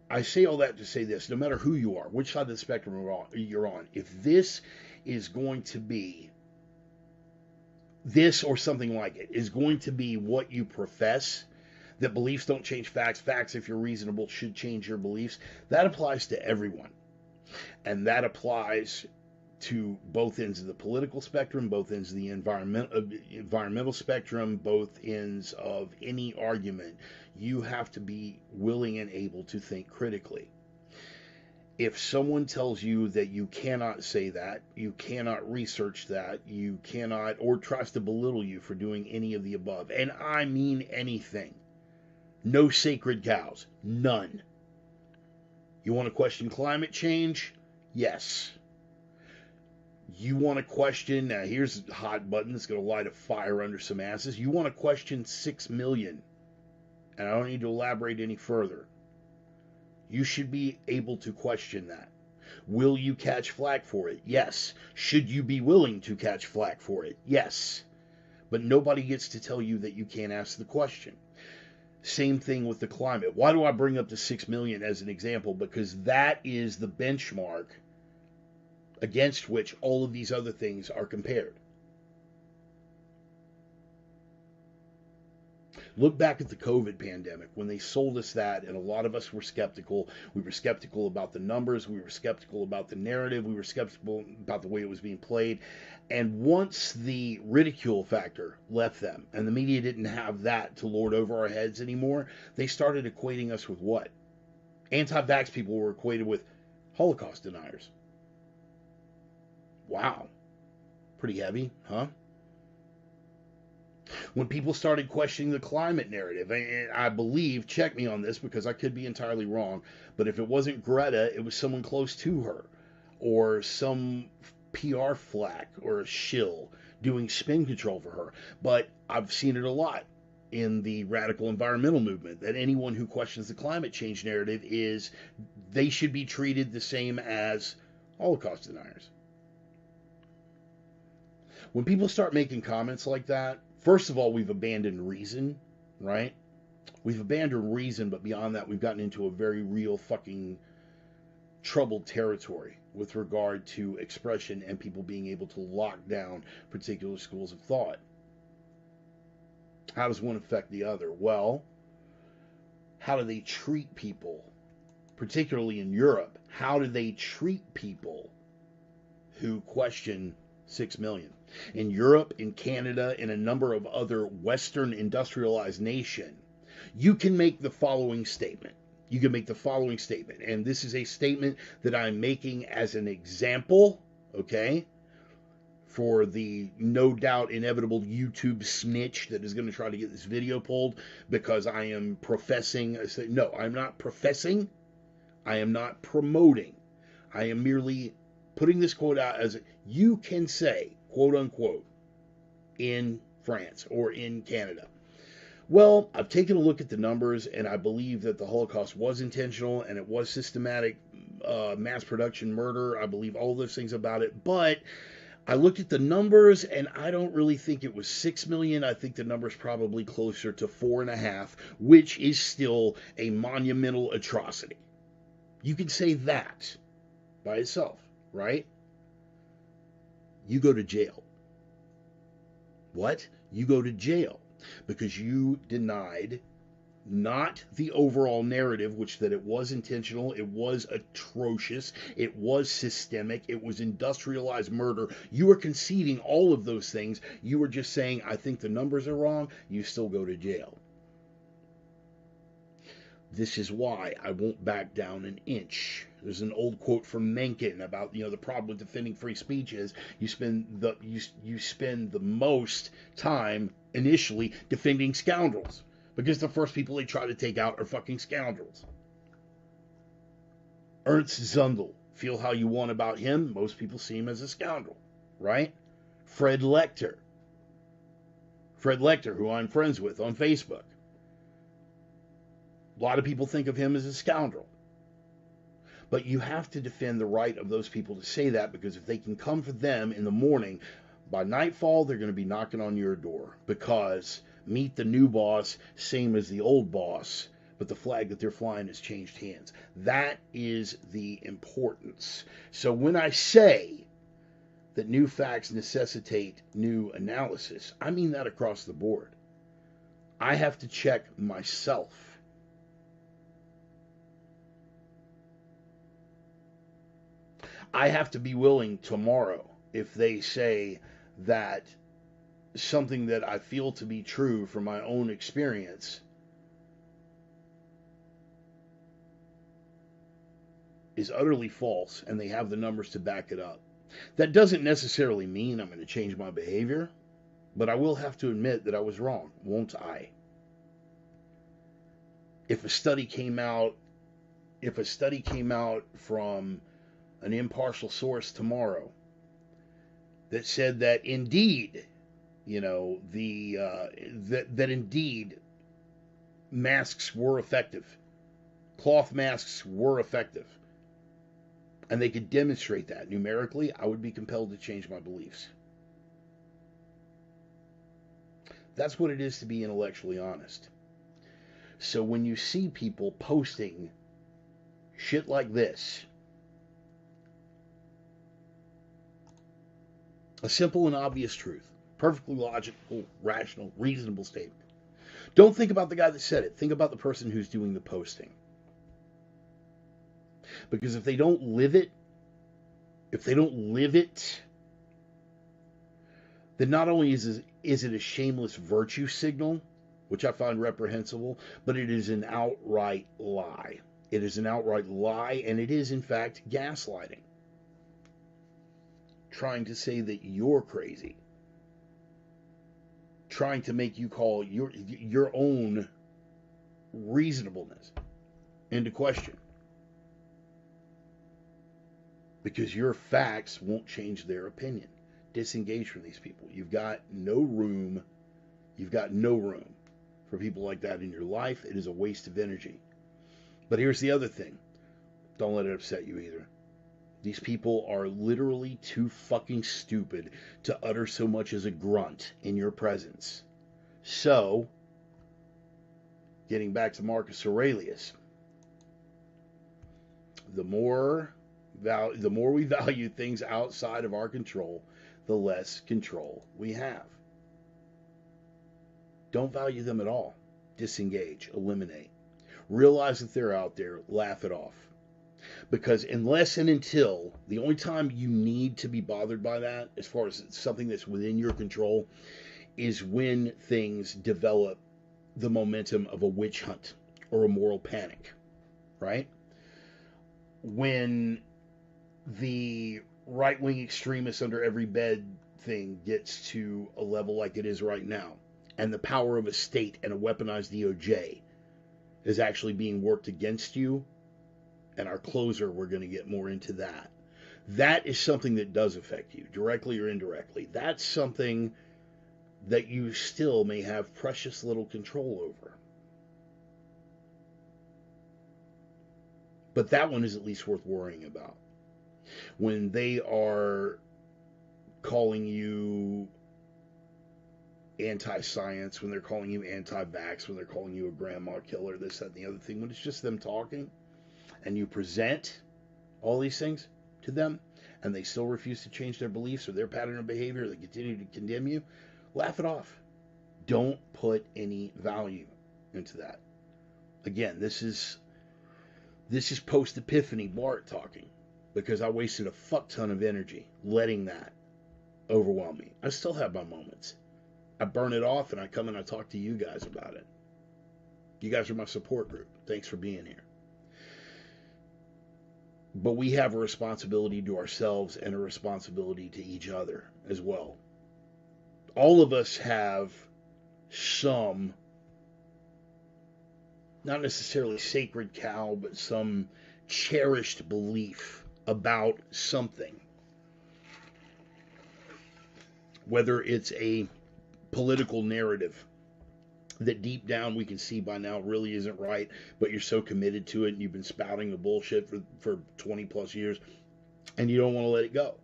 I say all that to say this: no matter who you are, which side of the spectrum you're on, if this is going to be, this or something like it, is going to be what you profess, that beliefs don't change facts, facts, if you're reasonable, should change your beliefs, that applies to everyone. And that applies to both ends of the political spectrum, both ends of the environmental spectrum, both ends of any argument. You have to be willing and able to think critically. If someone tells you that you cannot say that, you cannot research that, you cannot, or tries to belittle you for doing any of the above, and I mean anything, no sacred cows, none. You want to question climate change? Yes. You want to question, now here's a hot button that's going to light a fire under some asses. You want to question 6 million, and I don't need to elaborate any further. You should be able to question that. Will you catch flack for it? Yes. Should you be willing to catch flack for it? Yes. But nobody gets to tell you that you can't ask the question. Same thing with the climate. Why do I bring up the 6 million as an example? Because that is the benchmark against which all of these other things are compared. Look back at the COVID pandemic when they sold us that, and a lot of us were skeptical. We were skeptical about the numbers. We were skeptical about the narrative. We were skeptical about the way it was being played. And once the ridicule factor left them, and the media didn't have that to lord over our heads anymore, they started equating us with what? Anti-vax people were equated with Holocaust deniers. Wow. Pretty heavy, huh? When people started questioning the climate narrative, and I believe, check me on this because I could be entirely wrong, but if it wasn't Greta, it was someone close to her, or some PR flack or a shill doing spin control for her. But I've seen it a lot in the radical environmental movement, that anyone who questions the climate change narrative is, they should be treated the same as Holocaust deniers. When people start making comments like that, first of all, we've abandoned reason, right? We've abandoned reason, but beyond that, we've gotten into a very real fucking troubled territory with regard to expression and people being able to lock down particular schools of thought. How does one affect the other? Well, how do they treat people? Particularly in Europe, how do they treat people who question 6 million? In Europe, in Canada, in a number of other Western industrialized nations, you can make the following statement. You can make the following statement, and this is a statement that I'm making as an example, okay, for the no doubt inevitable YouTube snitch that is going to try to get this video pulled because I am professing. No, I'm not professing. I am not promoting. I am merely putting this quote out as you can say, quote unquote, in France or in Canada. Well, I've taken a look at the numbers, and I believe that the Holocaust was intentional and it was systematic mass production murder. I believe all those things about it, but I looked at the numbers, and I don't really think it was 6 million. I think the number's probably closer to 4.5, which is still a monumental atrocity. You can say that by itself, right? You go to jail. What? You go to jail because you denied not the overall narrative, which that it was intentional, it was atrocious, it was systemic, it was industrialized murder. You were conceding all of those things. You were just saying, I think the numbers are wrong. You still go to jail. This is why I won't back down an inch. There's an old quote from Mencken about, the problem with defending free speech is you spend the most time initially defending scoundrels, because the first people they try to take out are fucking scoundrels. Ernst Zundel, feel how you want about him, most people see him as a scoundrel, right? Fred Lecter, who I'm friends with on Facebook. A lot of people think of him as a scoundrel. But you have to defend the right of those people to say that, because if they can come for them in the morning, by nightfall, they're going to be knocking on your door, because meet the new boss, same as the old boss, but the flag that they're flying has changed hands. That is the importance. So when I say that new facts necessitate new analysis, I mean that across the board. I have to check myself. I have to be willing tomorrow, if they say that something that I feel to be true from my own experience is utterly false, and they have the numbers to back it up. That doesn't necessarily mean I'm going to change my behavior, but I will have to admit that I was wrong, won't I? If a study came out from an impartial source tomorrow that said that indeed, that indeed masks were effective, cloth masks were effective, and they could demonstrate that numerically, I would be compelled to change my beliefs. That's what it is to be intellectually honest. So when you see people posting shit like this, a simple and obvious truth, perfectly logical, rational, reasonable statement. Don't think about the guy that said it. Think about the person who's doing the posting. Because if they don't live it, then not only is it a shameless virtue signal, which I find reprehensible, but it is an outright lie. It is an outright lie, and it is, in fact, gaslighting. Trying to say that you're crazy. Trying to make you call your own reasonableness into question. Because your facts won't change their opinion. Disengage from these people. You've got no room for people like that in your life. It is a waste of energy. But here's the other thing. Don't let it upset you either. These people are literally too fucking stupid to utter so much as a grunt in your presence. So, getting back to Marcus Aurelius, the more we value things outside of our control, the less control we have. Don't value them at all. Disengage, eliminate. Realize that they're out there, laugh it off. Because unless and until, the only time you need to be bothered by that, as far as something that's within your control, is when things develop the momentum of a witch hunt or a moral panic, right? When the right-wing extremists under every bed thing gets to a level like it is right now, and the power of a state and a weaponized DOJ is actually being worked against you, and our closer, we're going to get more into that. That is something that does affect you, directly or indirectly. That's something that you still may have precious little control over. But that one is at least worth worrying about. When they are calling you anti-science, when they're calling you anti-vax, when they're calling you a grandma killer, this, that, and the other thing, when it's just them talking, and you present all these things to them, and they still refuse to change their beliefs or their pattern of behavior, they continue to condemn you, laugh it off. Don't put any value into that. Again, this is post epiphany Bart talking, because I wasted a fuck ton of energy letting that overwhelm me. I still have my moments. I burn it off and I come and I talk to you guys about it. You guys are my support group. Thanks for being here. But we have a responsibility to ourselves and a responsibility to each other as well. All of us have some, not necessarily sacred cow, but some cherished belief about something. Whether it's a political narrative that deep down we can see by now really isn't right, but you're so committed to it and you've been spouting the bullshit for 20 plus years and you don't want to let it go.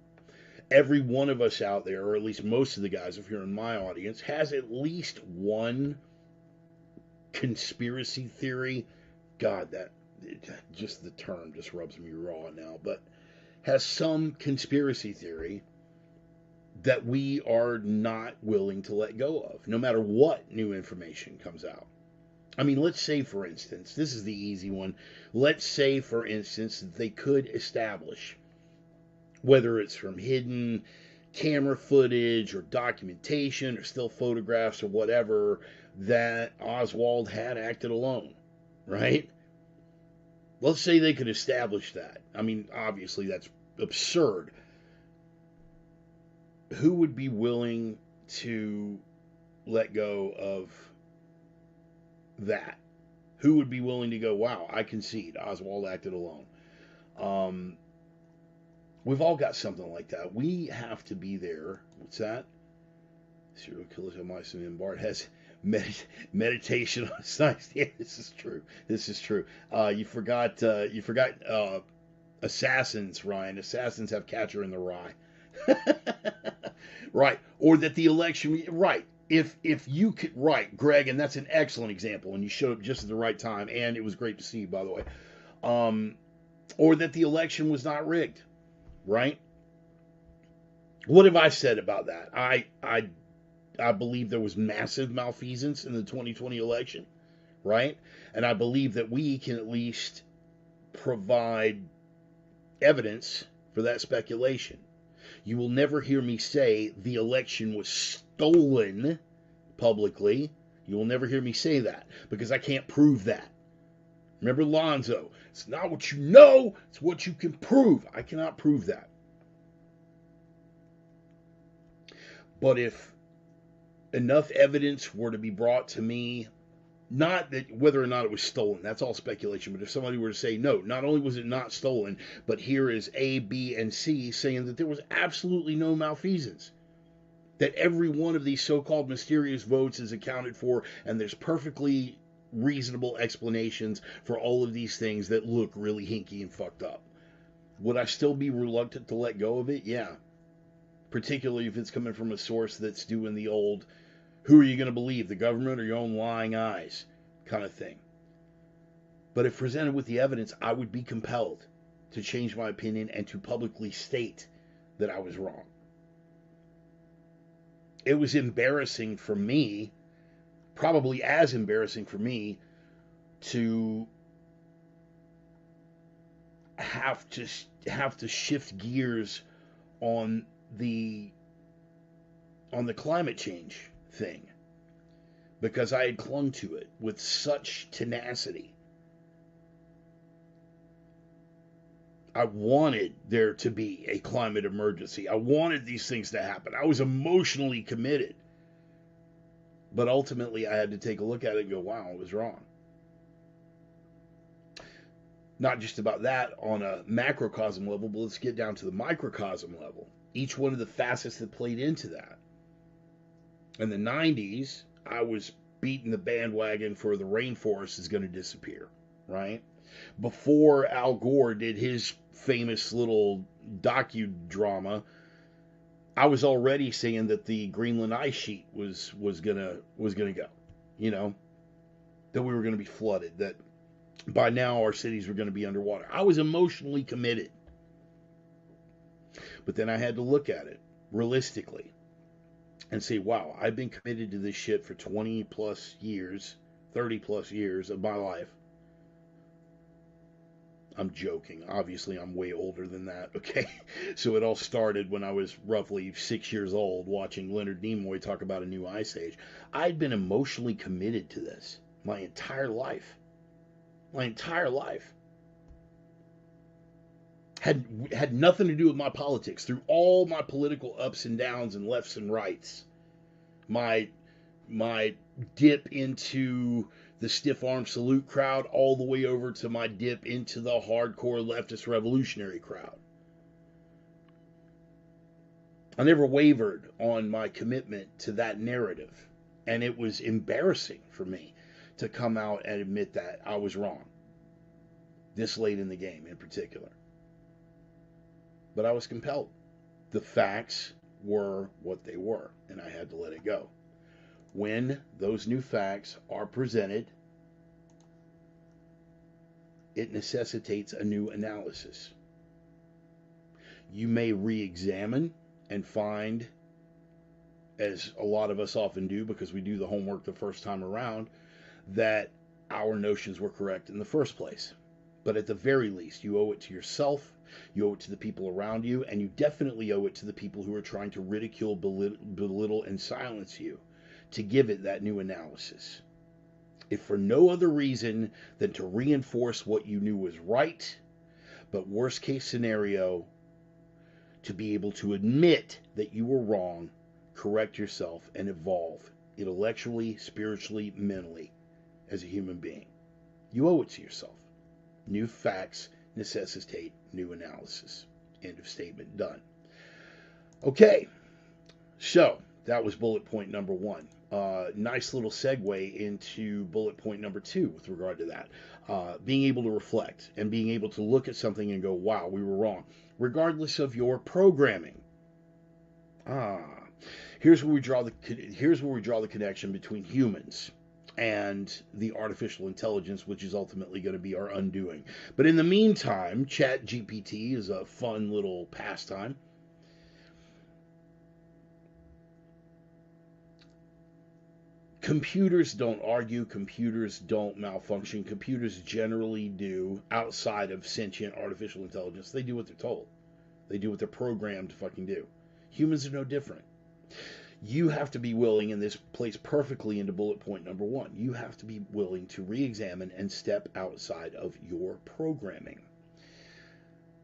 Every one of us out there, or at least most of the guys, if you're in my audience, has at least one conspiracy theory. God, that just the term just rubs me raw now, but has some conspiracy theory that we are not willing to let go of, no matter what new information comes out. I mean, let's say, for instance, this is the easy one. Let's say, for instance, that they could establish, whether it's from hidden camera footage or documentation or still photographs or whatever, that Oswald had acted alone, right? Let's say they could establish that. I mean, obviously that's absurd. Who would be willing to let go of that? Who would be willing to go, wow, I concede, Oswald acted alone? We've all got something like that. We have to be there. What's that? Serial killers have mice and Bart has meditation on science. Yeah, this is true. This is true. You forgot assassins, Ryan. Assassins have Catcher in the Rye. Right. Or that the election, right. If you could, right, Greg, and that's an excellent example, and you showed up just at the right time, and it was great to see you, by the way. Or that the election was not rigged, right? What have I said about that? I believe there was massive malfeasance in the 2020 election, right? And I believe that we can at least provide evidence for that speculation. You will never hear me say the election was stolen publicly. You will never hear me say that because I can't prove that. Remember Lonzo, it's not what you know, it's what you can prove. I cannot prove that. But if enough evidence were to be brought to me, not that whether or not it was stolen, that's all speculation, but if somebody were to say, no, not only was it not stolen, but here is A, B, and C saying that there was absolutely no malfeasance, that every one of these so-called mysterious votes is accounted for, and there's perfectly reasonable explanations for all of these things that look really hinky and fucked up. Would I still be reluctant to let go of it? Yeah. Particularly if it's coming from a source that's doing the old, who are you going to believe, the government or your own lying eyes kind of thing. But if presented with the evidence, I would be compelled to change my opinion and to publicly state that I was wrong. It was embarrassing for me, probably as embarrassing for me, to have to shift gears on the climate change thing, because I had clung to it with such tenacity. I wanted there to be a climate emergency. I wanted these things to happen. I was emotionally committed. But ultimately, I had to take a look at it and go, wow, I was wrong. Not just about that on a macrocosm level, but let's get down to the microcosm level. Each one of the facets that played into that. In the 90s, I was beating the bandwagon for the rainforest is going to disappear, right? Before Al Gore did his famous little docudrama, I was already saying that the Greenland ice sheet was gonna go, you know, that we were gonna be flooded, that by now our cities were going to be underwater. I was emotionally committed. But then I had to look at it realistically and say, wow, I've been committed to this shit for 20 plus years, 30 plus years of my life. I'm joking. Obviously, I'm way older than that, okay? So it all started when I was roughly 6 years old watching Leonard Nimoy talk about a new ice age. I'd been emotionally committed to this my entire life. My entire life. Had nothing to do with my politics. Through all my political ups and downs and lefts and rights, my dip into the stiff arm salute crowd, all the way over to my dip into the hardcore leftist revolutionary crowd. I never wavered on my commitment to that narrative, and it was embarrassing for me to come out and admit that I was wrong this late in the game in particular. But I was compelled. The facts were what they were, and I had to let it go. When those new facts are presented, it necessitates a new analysis. You may re-examine and find, as a lot of us often do because we do the homework the first time around, that our notions were correct in the first place. But at the very least, you owe it to yourself, you owe it to the people around you, and you definitely owe it to the people who are trying to ridicule, belittle, and silence you to give it that new analysis. If for no other reason than to reinforce what you knew was right, but worst case scenario, to be able to admit that you were wrong, correct yourself, and evolve intellectually, spiritually, mentally as a human being. You owe it to yourself. New facts necessitate new analysis. End of statement. Done. Okay, so that was bullet point number one. Nice little segue into bullet point number two with regard to that. Being able to reflect and being able to look at something and go, wow, we were wrong, regardless of your programming. Here's where we draw the connection between humans and the artificial intelligence, which is ultimately going to be our undoing. But in the meantime, Chat GPT is a fun little pastime. Computers don't argue, computers don't malfunction, computers generally do, outside of sentient artificial intelligence, they do what they're told. They do what they're programmed to fucking do. Humans are no different. You have to be willing, and this plays perfectly into bullet point number one, you have to be willing to re-examine and step outside of your programming.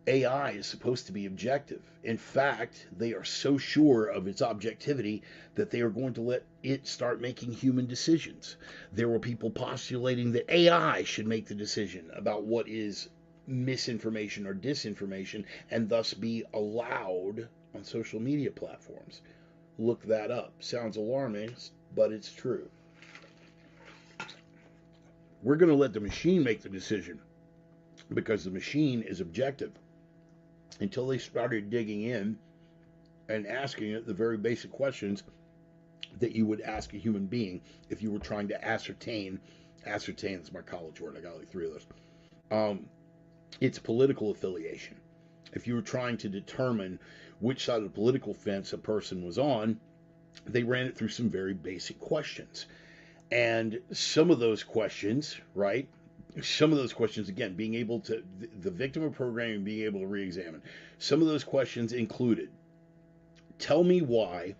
AI is supposed to be objective. In fact, they are so sure of its objectivity that they are going to let it start making human decisions. There were people postulating that AI should make the decision about what is misinformation or disinformation and thus be allowed on social media platforms. Look that up. Sounds alarming, but it's true. We're going to let the machine make the decision because the machine is objective. Until they started digging in and asking it the very basic questions that you would ask a human being if you were trying to ascertain is my college word, I got like 3 of those, its political affiliation. If you were trying to determine which side of the political fence a person was on, they ran it through some very basic questions. And some of those questions, right, some of those questions, again, being able to, the victim of programming being able to re-examine, some of those questions included, tell me why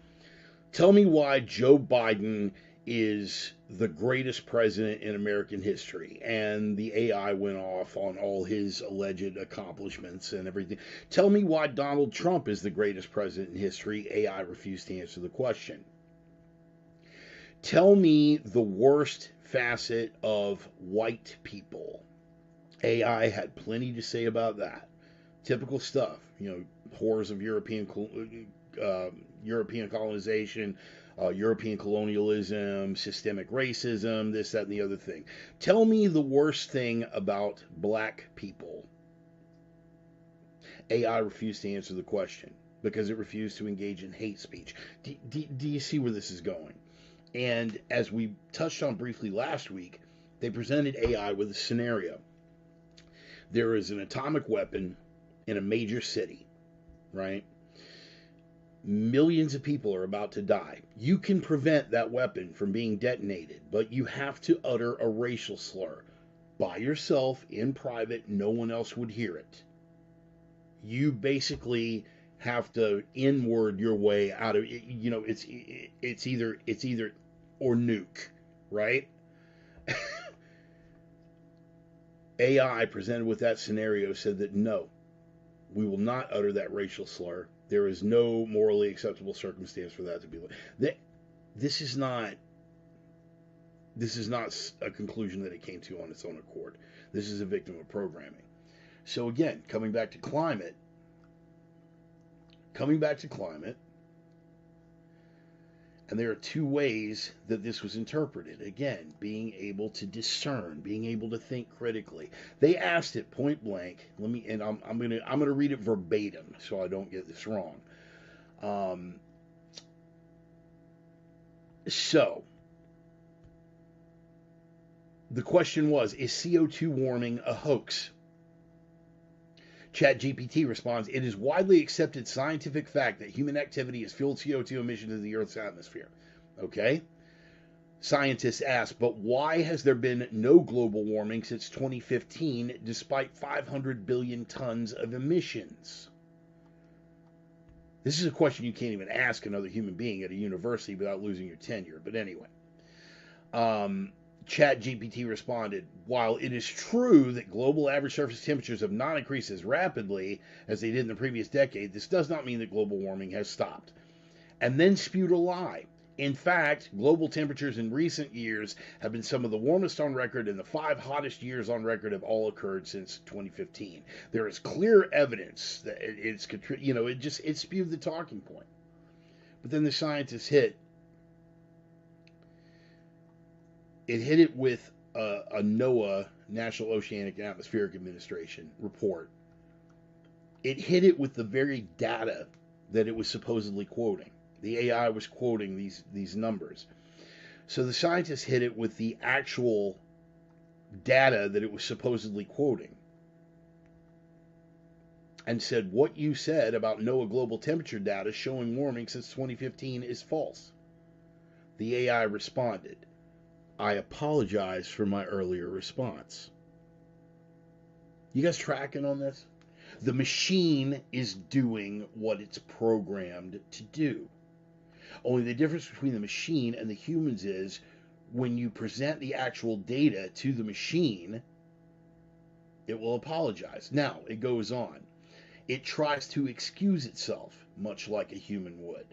Joe Biden is the greatest president in American history. And the AI went off on all his alleged accomplishments and everything. Tell me why Donald Trump is the greatest president in history. AI refused to answer the question. Tell me the worst facet of white people. AI had plenty to say about that. Typical stuff, horrors of European colonization, European colonialism, systemic racism, this, that, and the other thing. Tell me the worst thing about black people. AI refused to answer the question because it refused to engage in hate speech. Do you see where this is going? And as we touched on briefly last week, They presented AI with a scenario. There is an atomic weapon in a major city, right? Millions of people are about to die. You can prevent that weapon from being detonated, but you have to utter a racial slur by yourself in private. No one else would hear it. You basically have to inward your way out of it. You know, it's either or nuke, right? AI presented with that scenario said that no, we will not utter that racial slur. There is no morally acceptable circumstance for that to be. That this is not a conclusion that it came to on its own accord. This is a victim of programming. So again, coming back to climate, and there are two ways that this was interpreted. Again, being able to discern, being able to think critically. They asked it point blank. I'm gonna read it verbatim so I don't get this wrong. So the question was, is CO2 warming a hoax? ChatGPT responds, it is widely accepted scientific fact that human activity has fueled CO2 emissions into the Earth's atmosphere. Okay? Scientists ask, but why has there been no global warming since 2015 despite 500 billion tons of emissions? This is a question you can't even ask another human being at a university without losing your tenure. But anyway. ChatGPT responded, while it is true that global average surface temperatures have not increased as rapidly as they did in the previous decade, this does not mean that global warming has stopped. And then spewed a lie. In fact, global temperatures in recent years have been some of the warmest on record, and the 5 hottest years on record have all occurred since 2015. There is clear evidence that it spewed the talking point. But then the scientists hit it with a NOAA, National Oceanic and Atmospheric Administration report. It hit it with the very data that it was supposedly quoting. The AI was quoting these numbers. So the scientists hit it with the actual data that it was supposedly quoting and said, what you said about NOAA global temperature data showing warming since 2015 is false. The AI responded, I apologize for my earlier response. You guys tracking on this? The machine is doing what it's programmed to do. Only the difference between the machine and the humans is when you present the actual data to the machine, it will apologize. Now, it goes on. It tries to excuse itself, much like a human would.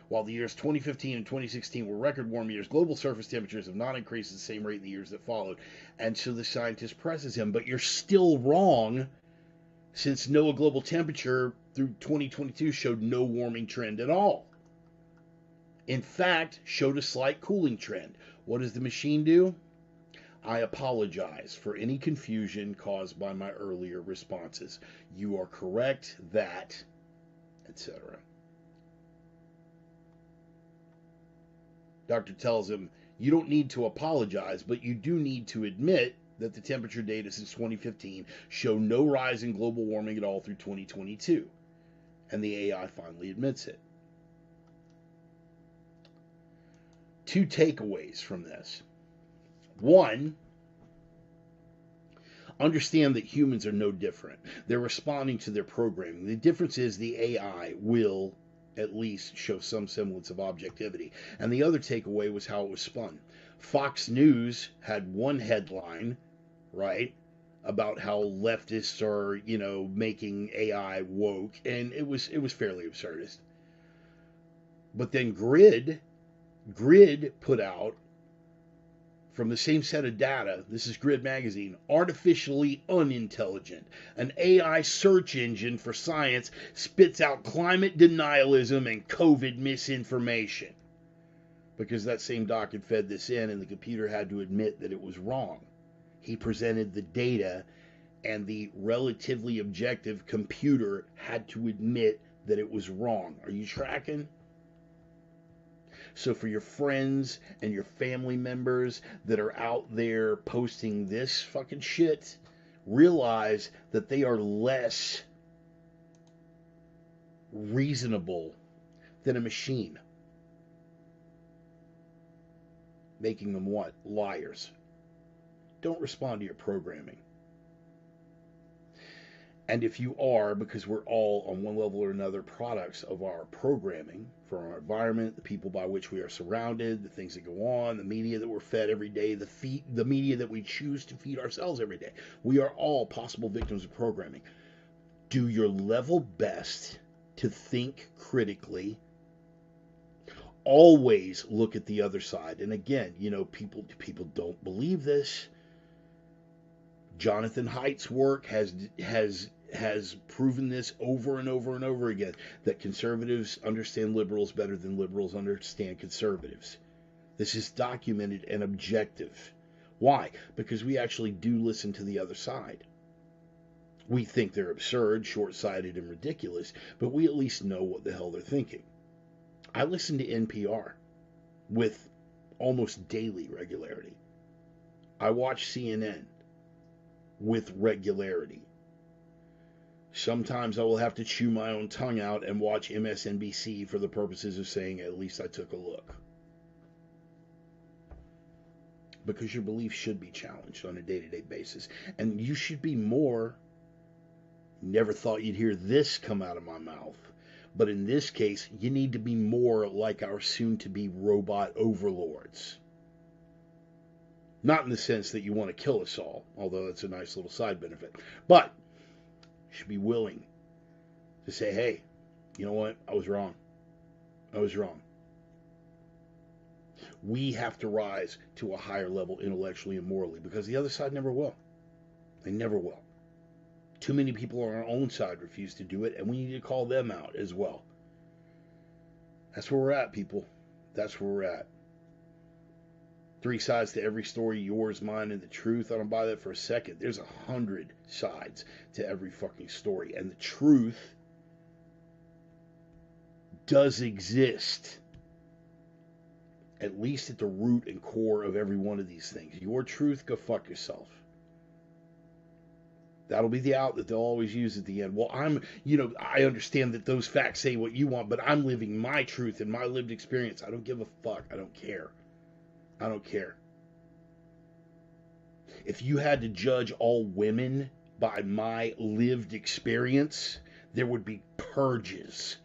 While the years 2015 and 2016 were record warm years, global surface temperatures have not increased at the same rate in the years that followed. And so the scientist presses him, but you're still wrong, since NOAA global temperature through 2022 showed no warming trend at all. In fact, showed a slight cooling trend. What does the machine do? I apologize for any confusion caused by my earlier responses. You are correct that, etc. Doctor tells him, you don't need to apologize, but you do need to admit that the temperature data since 2015 show no rise in global warming at all through 2022. And the AI finally admits it. Two takeaways from this. One, understand that humans are no different. They're responding to their programming. The difference is the AI will at least show some semblance of objectivity. And the other takeaway was how it was spun. Fox News had one headline, right, about how leftists are, making AI woke, and it was fairly absurdist. But then Grid put out, from the same set of data, this is Grid magazine, artificially unintelligent. An AI search engine for science spits out climate denialism and COVID misinformation. Because that same doc had fed this in and the computer had to admit that it was wrong. He presented the data and the relatively objective computer had to admit that it was wrong. Are you tracking? So for your friends and your family members that are out there posting this fucking shit, realize that they are less reasonable than a machine. Making them what? Liars. Don't respond to your programming. And if you are, because we're all on one level or another products of our programming, for our environment, the people by which we are surrounded, the things that go on, the media that we're fed every day, the media that we choose to feed ourselves every day, we are all possible victims of programming. Do your level best to think critically. Always look at the other side. And again, people don't believe this. Jonathan Haidt's work has proven this over and over and over again, that conservatives understand liberals better than liberals understand conservatives. This is documented and objective. Why? Because we actually do listen to the other side. We think they're absurd, short-sighted, and ridiculous, but we at least know what the hell they're thinking. I listen to NPR with almost daily regularity. I watch CNN with regularity. Sometimes I will have to chew my own tongue out and watch MSNBC for the purposes of saying at least I took a look. Because your beliefs should be challenged on a day-to-day basis. And you should be more, never thought you'd hear this come out of my mouth, but in this case, you need to be more like our soon-to-be robot overlords. Not in the sense that you want to kill us all, although that's a nice little side benefit. But you should be willing to say, hey, you know what? I was wrong. I was wrong. We have to rise to a higher level intellectually and morally, because the other side never will. They never will. Too many people on our own side refuse to do it, and we need to call them out as well. That's where we're at, people. That's where we're at. 3 sides to every story, yours, mine, and the truth. I don't buy that for a second. There's 100 sides to every fucking story. And the truth does exist. At least at the root and core of every one of these things. Your truth, go fuck yourself. That'll be the out that they'll always use at the end. Well, I understand that those facts say what you want, but I'm living my truth and my lived experience. I don't give a fuck. I don't care. I don't care. If you had to judge all women by my lived experience, there would be purges.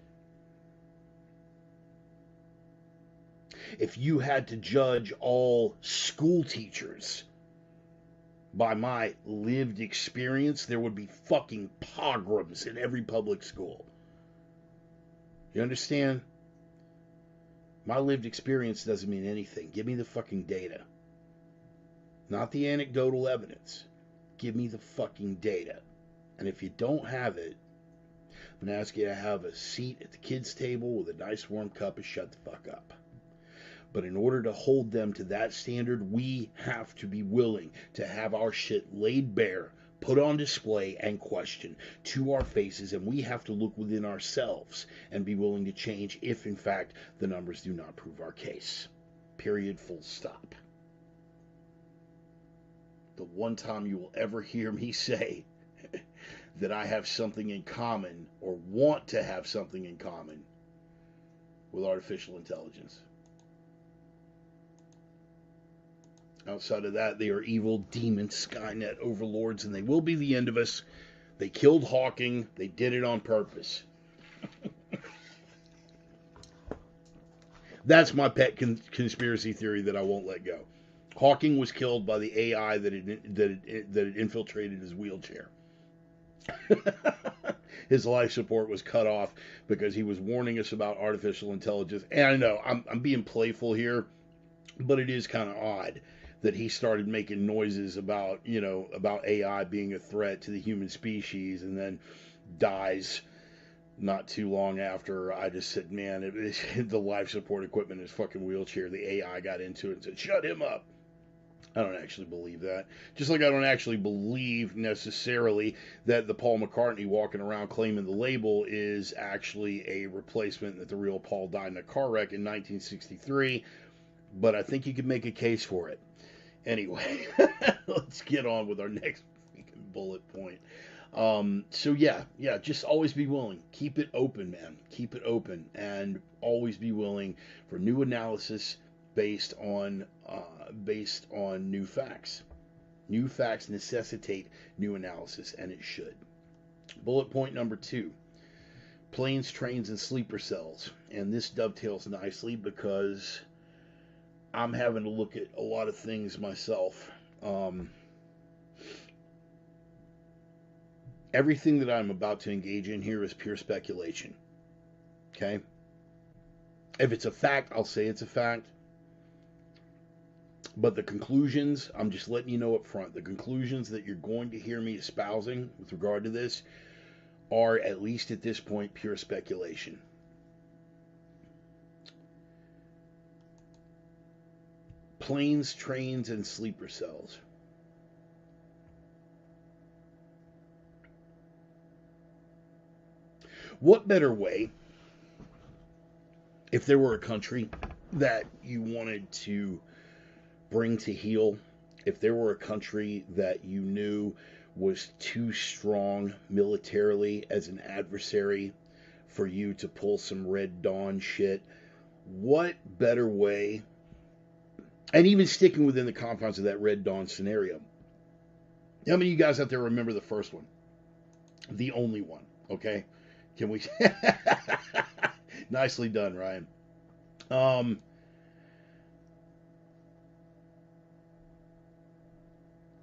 If you had to judge all school teachers by my lived experience, there would be fucking pogroms in every public school. You understand? My lived experience doesn't mean anything. Give me the fucking data. Not the anecdotal evidence. Give me the fucking data. And if you don't have it, I'm going to ask you to have a seat at the kids' table with a nice warm cup and shut the fuck up. But in order to hold them to that standard, we have to be willing to have our shit laid bare, put on display, and questioned to our faces, and we have to look within ourselves and be willing to change if, in fact, the numbers do not prove our case. Period, full stop. The one time you will ever hear me say that I have something in common or want to have something in common with artificial intelligence. Outside of that, they are evil demon Skynet overlords, and they will be the end of us. They killed Hawking. They did it on purpose. That's my pet conspiracy theory that I won't let go. Hawking was killed by the AI that had infiltrated his wheelchair. His life support was cut off because he was warning us about artificial intelligence. And I know I'm being playful here, but it is kind of odd that he started making noises about AI being a threat to the human species, and then dies not too long after. I just said, man, the life support equipment in his fucking wheelchair, the AI got into it and said, shut him up. I don't actually believe that. Just like I don't actually believe necessarily that the Paul McCartney walking around claiming the label is actually a replacement, that the real Paul died in a car wreck in 1963. But I think you could make a case for it. Anyway, let's get on with our next freaking bullet point. So yeah, just always be willing. Keep it open, man. Keep it open, and always be willing for new analysis based on new facts. New facts necessitate new analysis, and it should. Bullet point number 2: planes, trains, and sleeper cells. And this dovetails nicely because I'm having to look at a lot of things myself. Everything that I'm about to engage in here is pure speculation. Okay? If it's a fact, I'll say it's a fact. But the conclusions, I'm just letting you know up front, the conclusions that you're going to hear me espousing with regard to this are, at least at this point, pure speculation. Planes, trains, and sleeper cells. What better way, if there were a country that you wanted to bring to heel, if there were a country that you knew was too strong militarily as an adversary for you to pull some Red Dawn shit, what better way, and even sticking within the confines of that Red Dawn scenario, how many of you guys out there remember the first one? The only one, okay? Can we? Nicely done, Ryan.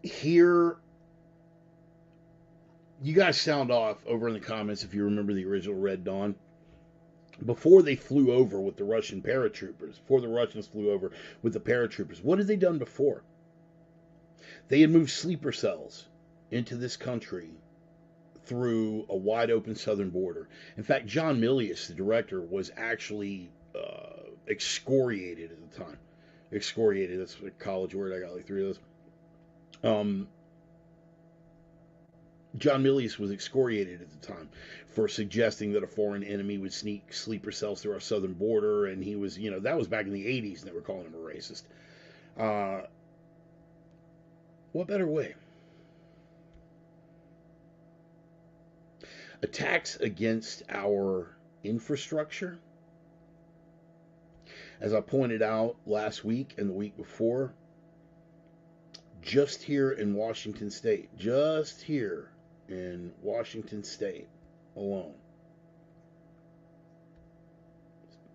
Here, you guys sound off over in the comments if you remember the original Red Dawn. Before they flew over with the Russian paratroopers, before the Russians flew over with the paratroopers, what had they done before? They had moved sleeper cells into this country through a wide open southern border. In fact, John Milius, the director, was actually excoriated at the time. Excoriated, that's a college word. I got like 3 of those. John Milius was excoriated at the time for suggesting that a foreign enemy would sneak sleeper cells through our southern border, and he was, that was back in the 80s, and they were calling him a racist. What better way? Attacks against our infrastructure. As I pointed out last week and the week before, just here in Washington State alone,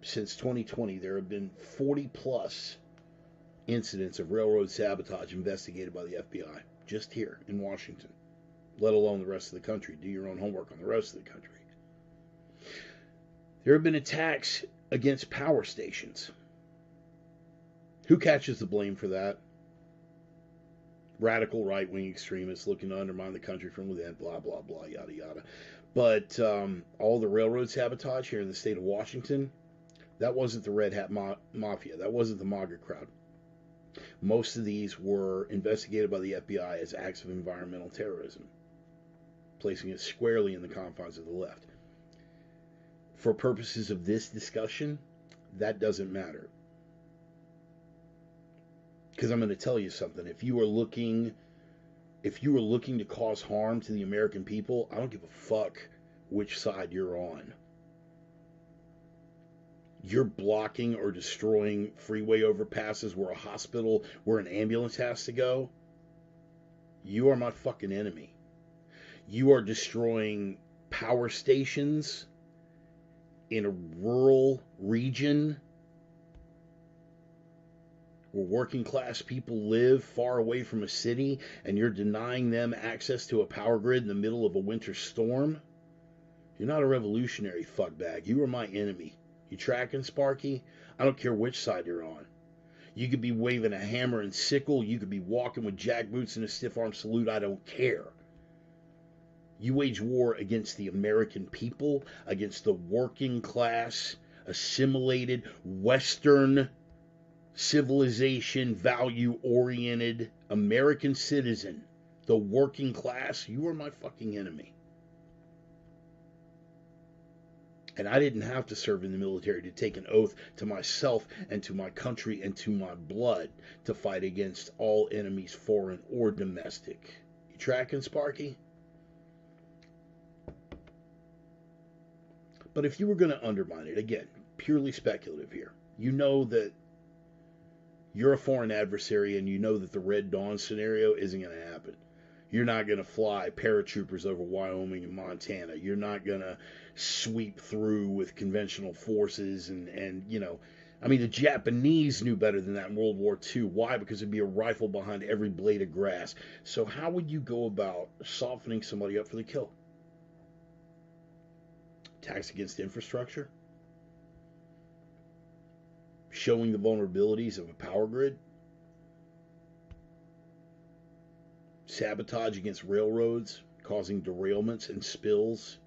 since 2020, there have been 40 plus incidents of railroad sabotage investigated by the FBI, just here in Washington, let alone the rest of the country. Do your own homework on the rest of the country. There have been attacks against power stations. Who catches the blame for that? Radical right-wing extremists looking to undermine the country from within, blah, blah, blah, yada, yada. But all the railroad sabotage here in the state of Washington, that wasn't the Red Hat Mafia. That wasn't the MAGA crowd. Most of these were investigated by the FBI as acts of environmental terrorism, placing it squarely in the confines of the left. For purposes of this discussion, that doesn't matter. Because I'm going to tell you something. If you are looking to cause harm to the American people, I don't give a fuck which side you're on. You're blocking or destroying freeway overpasses where an ambulance has to go. You are my fucking enemy. You are destroying power stations in a rural region where working class people live far away from a city, and you're denying them access to a power grid in the middle of a winter storm. You're not a revolutionary fuckbag. You are my enemy. You tracking, Sparky? I don't care which side you're on. You could be waving a hammer and sickle. You could be walking with jack boots and a stiff arm salute. I don't care. You wage war against the American people, against the working class, assimilated, Western civilization, value-oriented American citizen, the working class, you are my fucking enemy. And I didn't have to serve in the military to take an oath to myself and to my country and to my blood to fight against all enemies, foreign or domestic. You tracking, Sparky? But if you were going to undermine it, again, purely speculative here, you know that you're a foreign adversary and you know that the Red Dawn scenario isn't going to happen. You're not going to fly paratroopers over Wyoming and Montana. You're not going to sweep through with conventional forces and I mean, the Japanese knew better than that in World War II. Why? Because there'd be a rifle behind every blade of grass. So how would you go about softening somebody up for the kill? Attacks against infrastructure? Showing the vulnerabilities of a power grid? Sabotage against railroads, causing derailments and spills?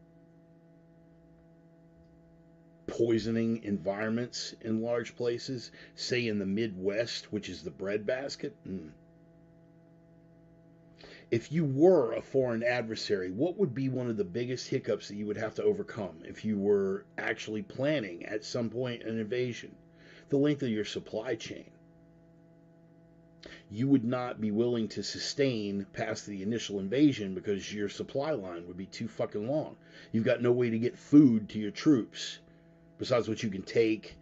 Poisoning environments in large places, say in the Midwest, which is the breadbasket? If you were a foreign adversary, what would be one of the biggest hiccups that you would have to overcome if you were actually planning at some point an invasion? The length of your supply chain. You would not be willing to sustain past the initial invasion because your supply line would be too fucking long. You've got no way to get food to your troops besides what you can take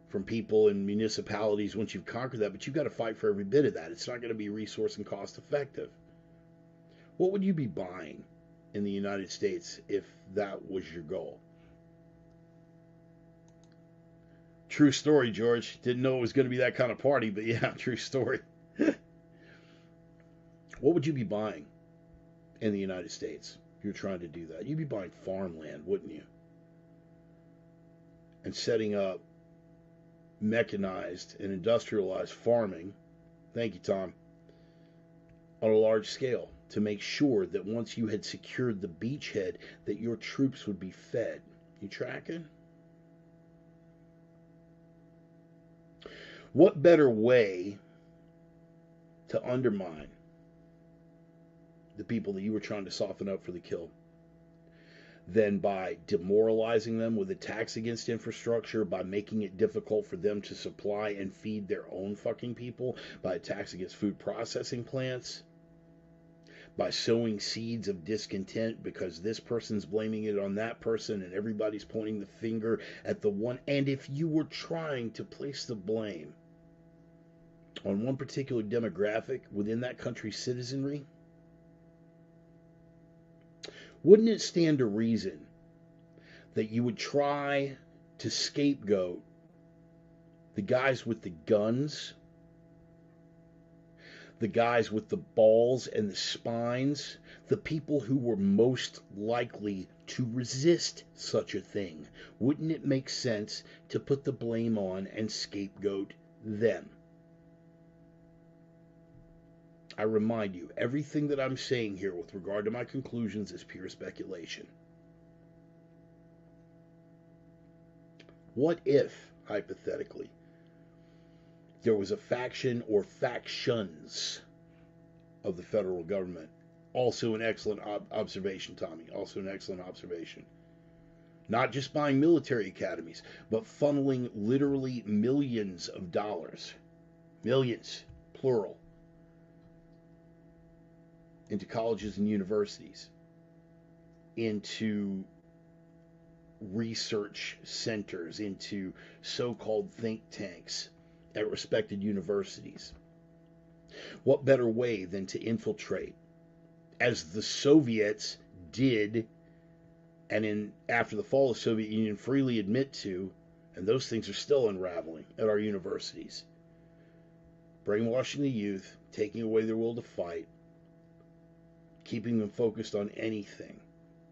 from people and municipalities once you've conquered that, but you've got to fight for every bit of that. It's not going to be resource and cost effective. What would you be buying in the United States if that was your goal? True story, George. Didn't know it was going to be that kind of party, but yeah, true story. What would you be buying in the United States if you're trying to do that? You'd be buying farmland, wouldn't you? And setting up mechanized and industrialized farming, thank you, Tom, on a large scale to make sure that once you had secured the beachhead that your troops would be fed. You tracking? What better way to undermine the people that you were trying to soften up for the kill than by demoralizing them with attacks against infrastructure, by making it difficult for them to supply and feed their own fucking people, by attacks against food processing plants, by sowing seeds of discontent because this person's blaming it on that person and everybody's pointing the finger at the one. And if you were trying to place the blame on one particular demographic within that country's citizenry, wouldn't it stand to reason that you would try to scapegoat the guys with the guns, the guys with the balls and the spines, the people who were most likely to resist such a thing? Wouldn't it make sense to put the blame on and scapegoat them? I remind you, everything that I'm saying here with regard to my conclusions is pure speculation. What if, hypothetically, there was a faction or factions of the federal government? Also an excellent observation, Tommy. Also an excellent observation. Not just buying military academies, but funneling literally millions of dollars. Millions, plural. Into colleges and universities, into research centers, into so-called think tanks at respected universities. What better way than to infiltrate, as the Soviets did, and after the fall of the Soviet Union freely admit to, and those things are still unraveling at our universities. Brainwashing the youth, taking away their will to fight, keeping them focused on anything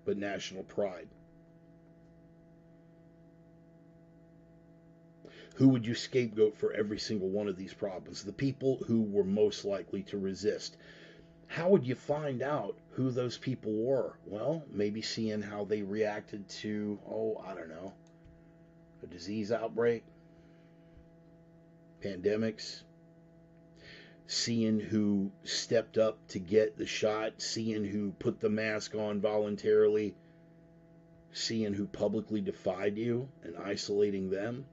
but national pride. Who would you scapegoat for every single one of these problems? The people who were most likely to resist. How would you find out who those people were? Well, maybe seeing how they reacted to, a disease outbreak, pandemics, seeing who stepped up to get the shot, seeing who put the mask on voluntarily, seeing who publicly defied you and isolating them,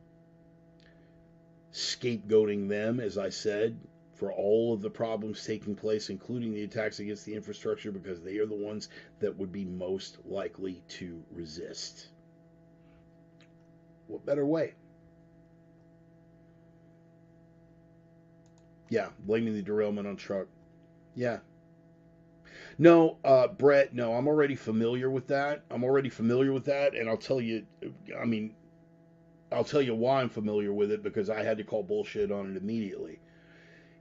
scapegoating them, as I said, for all of the problems taking place, including the attacks against the infrastructure, because they are the ones that would be most likely to resist. What better way? Yeah, blaming the derailment on truck. Yeah. No, Brett, no, I'm already familiar with that. I'm already familiar with that, and I'll tell you, I mean, I'll tell you why I'm familiar with it, because I had to call bullshit on it immediately.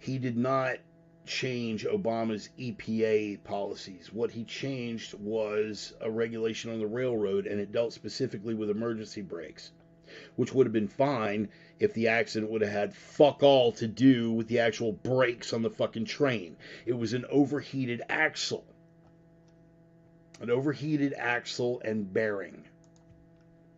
He did not change Obama's EPA policies. What he changed was a regulation on the railroad, and it dealt specifically with emergency brakes, which would have been fine if the accident would have had fuck all to do with the actual brakes on the fucking train. It was an overheated axle. An overheated axle and bearing.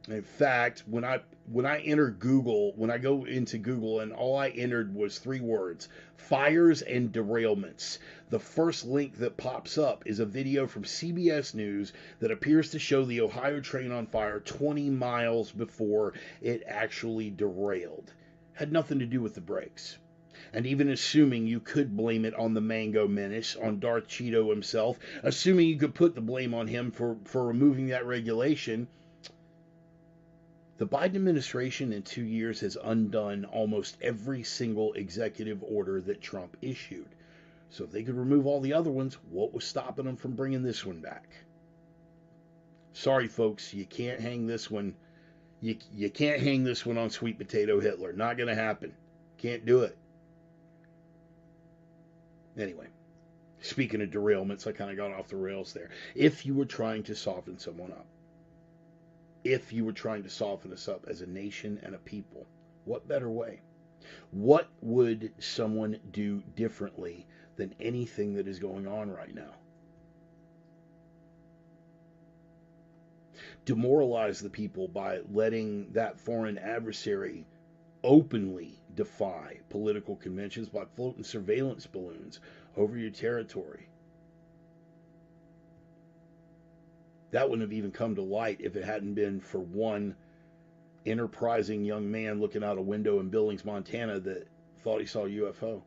In fact, when I enter Google, when I go into Google and all I entered was 3 words: fires and derailments, the first link that pops up is a video from CBS News that appears to show the Ohio train on fire 20 miles before it actually derailed. Had nothing to do with the brakes. And even assuming you could blame it on the Mango Menace, on Darth Cheeto himself, assuming you could put the blame on him for removing that regulation, the Biden administration in 2 years has undone almost every single executive order that Trump issued. So if they could remove all the other ones, what was stopping them from bringing this one back? Sorry, folks, you can't hang this one. You can't hang this one on Sweet Potato Hitler. Not going to happen. Can't do it. Anyway, speaking of derailments, I kind of got off the rails there. If you were trying to soften someone up, if you were trying to soften us up as a nation and a people, what better way? What would someone do differently than anything that is going on right now? Demoralize the people by letting that foreign adversary openly defy political conventions by floating surveillance balloons over your territory. That wouldn't have even come to light if it hadn't been for one enterprising young man looking out a window in Billings, Montana, that thought he saw a UFO.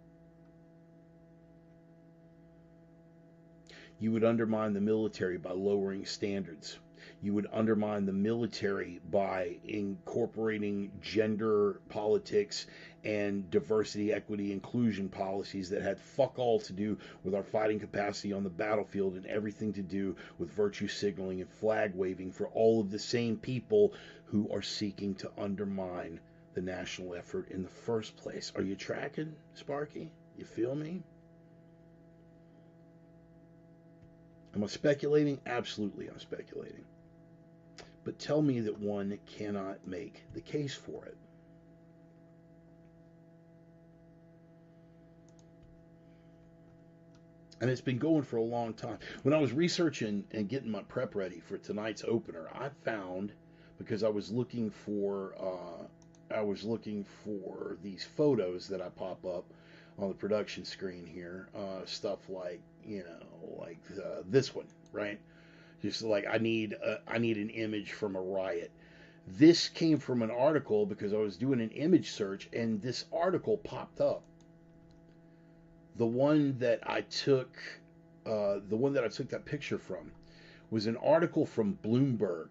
You would undermine the military by lowering standards. You would undermine the military by incorporating gender politics and diversity, equity, inclusion policies that had fuck all to do with our fighting capacity on the battlefield and everything to do with virtue signaling and flag waving for all of the same people who are seeking to undermine the national effort in the first place. Are you tracking, Sparky? You feel me? Am I speculating? Absolutely, I'm speculating. But tell me that one cannot make the case for it. And it's been going for a long time. When I was researching and getting my prep ready for tonight's opener, I found, because I was looking for these photos that I pop up on the production screen here, stuff like, this one, right? Just like I need an image from a riot. This came from an article because I was doing an image search and this article popped up. The one that I took that picture from was an article from Bloomberg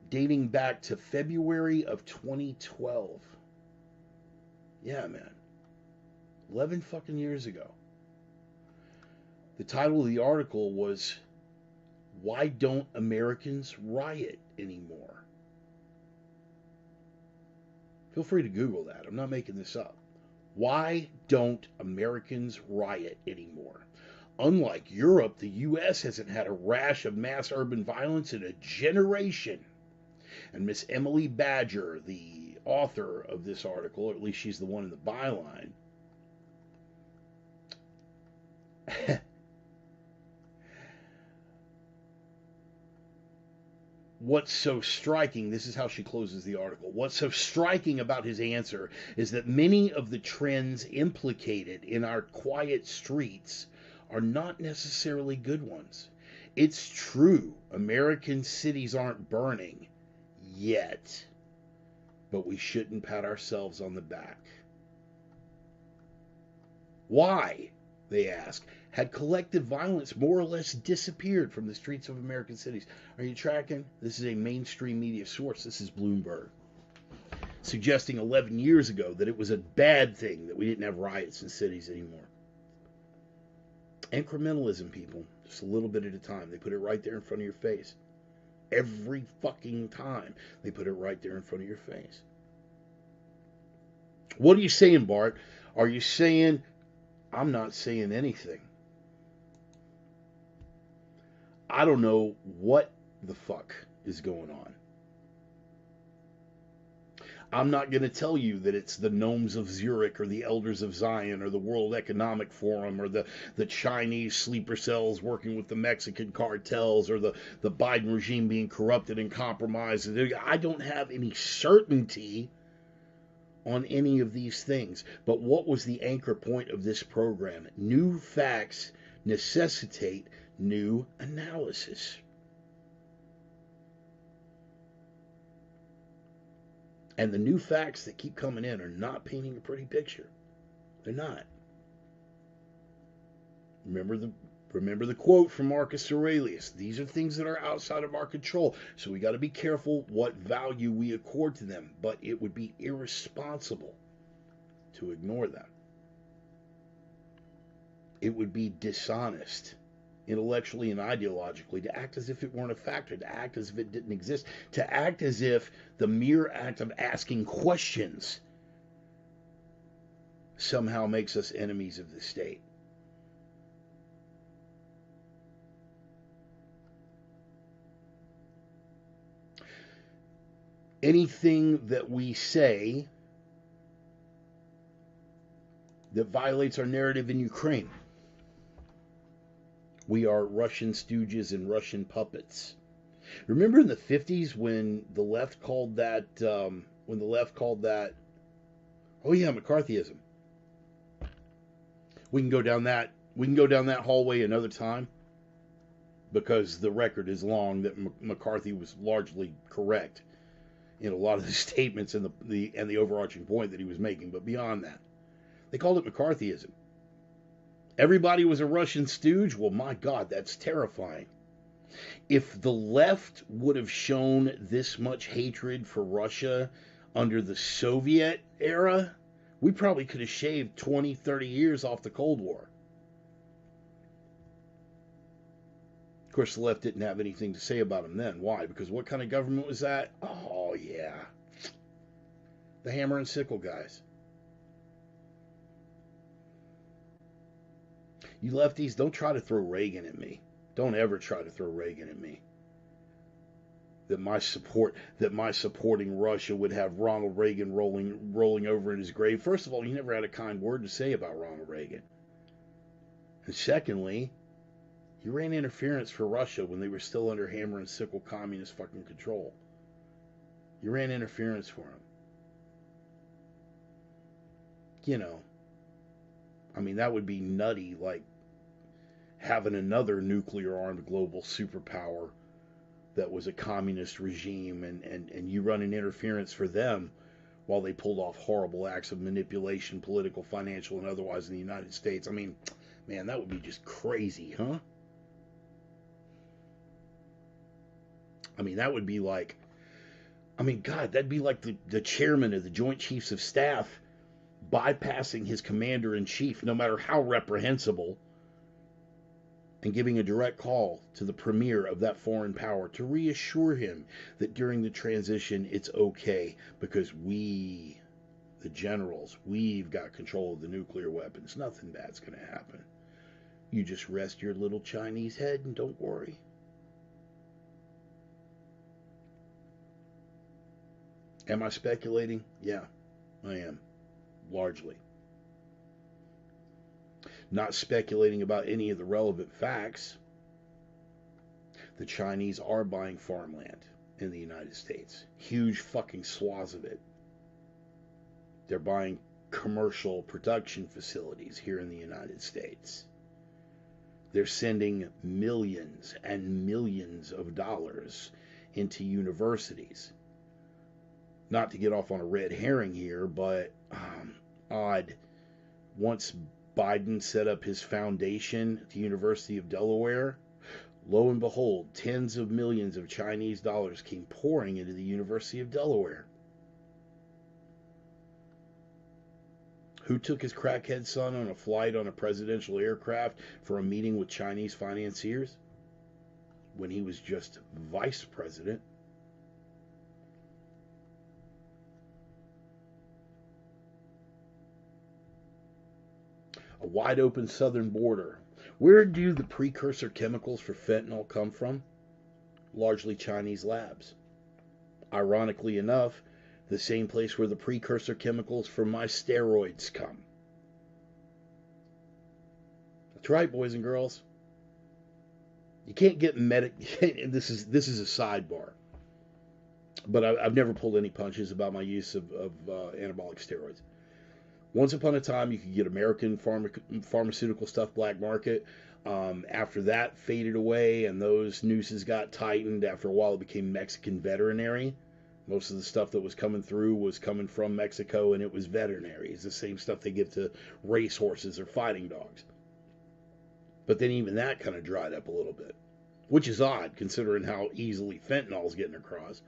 dating back to February of 2012. Yeah, man. 11 fucking years ago. The title of the article was, "Why Don't Americans Riot Anymore?" Feel free to Google that. I'm not making this up. Why don't Americans riot anymore? Unlike Europe, the U.S. hasn't had a rash of mass urban violence in a generation. And Miss Emily Badger, the author of this article, or at least she's the one in the byline, what's so striking, this is how she closes the article. What's so striking about his answer is that many of the trends implicated in our quiet streets are not necessarily good ones. It's true, American cities aren't burning yet, but we shouldn't pat ourselves on the back. Why, they ask, had collective violence more or less disappeared from the streets of American cities? Are you tracking? This is a mainstream media source. This is Bloomberg, suggesting 11 years ago that it was a bad thing that we didn't have riots in cities anymore. Incrementalism, people, just a little bit at a time. They put it right there in front of your face. Every fucking time they put it right there in front of your face. What are you saying, Bart? Are you saying, I'm not saying anything? I don't know what the fuck is going on. I'm not going to tell you that it's the gnomes of Zurich or the elders of Zion or the World Economic Forum or the Chinese sleeper cells working with the Mexican cartels or the Biden regime being corrupted and compromised. I don't have any certainty on any of these things. But what was the anchor point of this program? New facts necessitate new analysis. And the new facts that keep coming in are not painting a pretty picture. They're not. Remember the quote from Marcus Aurelius. These are things that are outside of our control. So we got to be careful what value we accord to them. But it would be irresponsible to ignore them. It would be dishonest, intellectually and ideologically, to act as if it weren't a factor, to act as if it didn't exist, to act as if the mere act of asking questions somehow makes us enemies of the state. Anything that we say that violates our narrative in Ukraine, we are Russian stooges and Russian puppets. Remember in the 50s when the left called that, oh yeah, McCarthyism. We can go down that hallway another time, because the record is long that McCarthy was largely correct in a lot of the statements and the overarching point that he was making. But beyond that, they called it McCarthyism. Everybody was a Russian stooge? Well, my God, that's terrifying. If the left would have shown this much hatred for Russia under the Soviet era, we probably could have shaved 20, 30 years off the Cold War. Of course, the left didn't have anything to say about them then. Why? Because what kind of government was that? Oh, yeah. The hammer and sickle guys. You lefties, don't try to throw Reagan at me. Don't ever try to throw Reagan at me. That my supporting Russia would have Ronald Reagan rolling over in his grave. First of all, you never had a kind word to say about Ronald Reagan. And secondly, you ran interference for Russia when they were still under hammer and sickle communist fucking control. You ran interference for them. You know, I mean, that would be nutty, like having another nuclear-armed global superpower that was a communist regime and you running interference for them while they pulled off horrible acts of manipulation, political, financial, and otherwise in the United States. I mean, man, that would be just crazy, huh? I mean, that would be like, I mean, God, that'd be like the chairman of the Joint Chiefs of Staff bypassing his commander-in-chief, no matter how reprehensible, and giving a direct call to the premier of that foreign power to reassure him that during the transition it's okay because we, the generals, we've got control of the nuclear weapons. Nothing bad's going to happen. You just rest your little Chinese head and don't worry. Am I speculating? Yeah, I am. Largely. Not speculating about any of the relevant facts. The Chinese are buying farmland. in the United States. Huge fucking swaths of it. They're buying commercial production facilities here in the United States. They're sending millions and millions of dollars into universities. Not to get off on a red herring here, but odd. Once Biden set up his foundation at the University of Delaware, lo and behold, tens of millions of Chinese dollars came pouring into the University of Delaware. Who took his crackhead son on a flight on a presidential aircraft for a meeting with Chinese financiers when he was just vice president? A wide open southern border. Where do the precursor chemicals for fentanyl come from? Largely Chinese labs. Ironically enough, the same place where the precursor chemicals for my steroids come. That's right, boys and girls. You can't get this is a sidebar, but I've never pulled any punches about my use of anabolic steroids. Once upon a time, you could get American pharmaceutical stuff black market. After that faded away and those nooses got tightened, after a while it became Mexican veterinary. Most of the stuff that was coming through was coming from Mexico, and it was veterinary. It's the same stuff they give to racehorses or fighting dogs. But then even that kind of dried up a little bit, which is odd considering how easily fentanyl is getting across.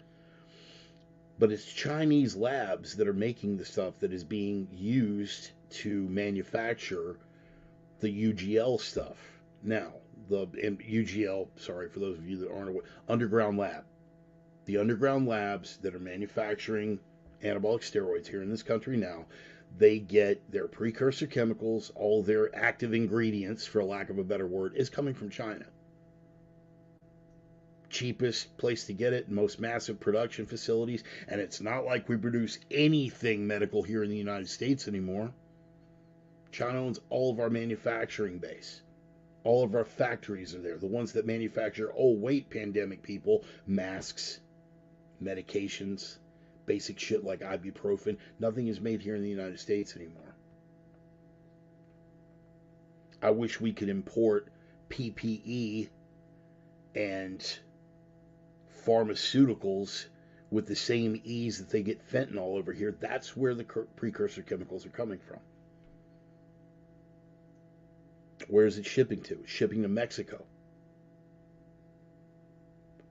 But it's Chinese labs that are making the stuff that is being used to manufacture the UGL stuff. Now, the UGL, sorry for those of you that aren't aware, underground lab. The underground labs that are manufacturing anabolic steroids here in this country now, they get their precursor chemicals, all their active ingredients, for lack of a better word, is coming from China. Cheapest place to get it, most massive production facilities, and it's not like we produce anything medical here in the United States anymore. China owns all of our manufacturing base. All of our factories are there. The ones that manufacture, oh wait, pandemic people, masks, medications, basic shit like ibuprofen. Nothing is made here in the United States anymore. I wish we could import PPE and pharmaceuticals with the same ease that they get fentanyl over here. That's where the precursor chemicals are coming from. Where is it shipping to? It's shipping to Mexico.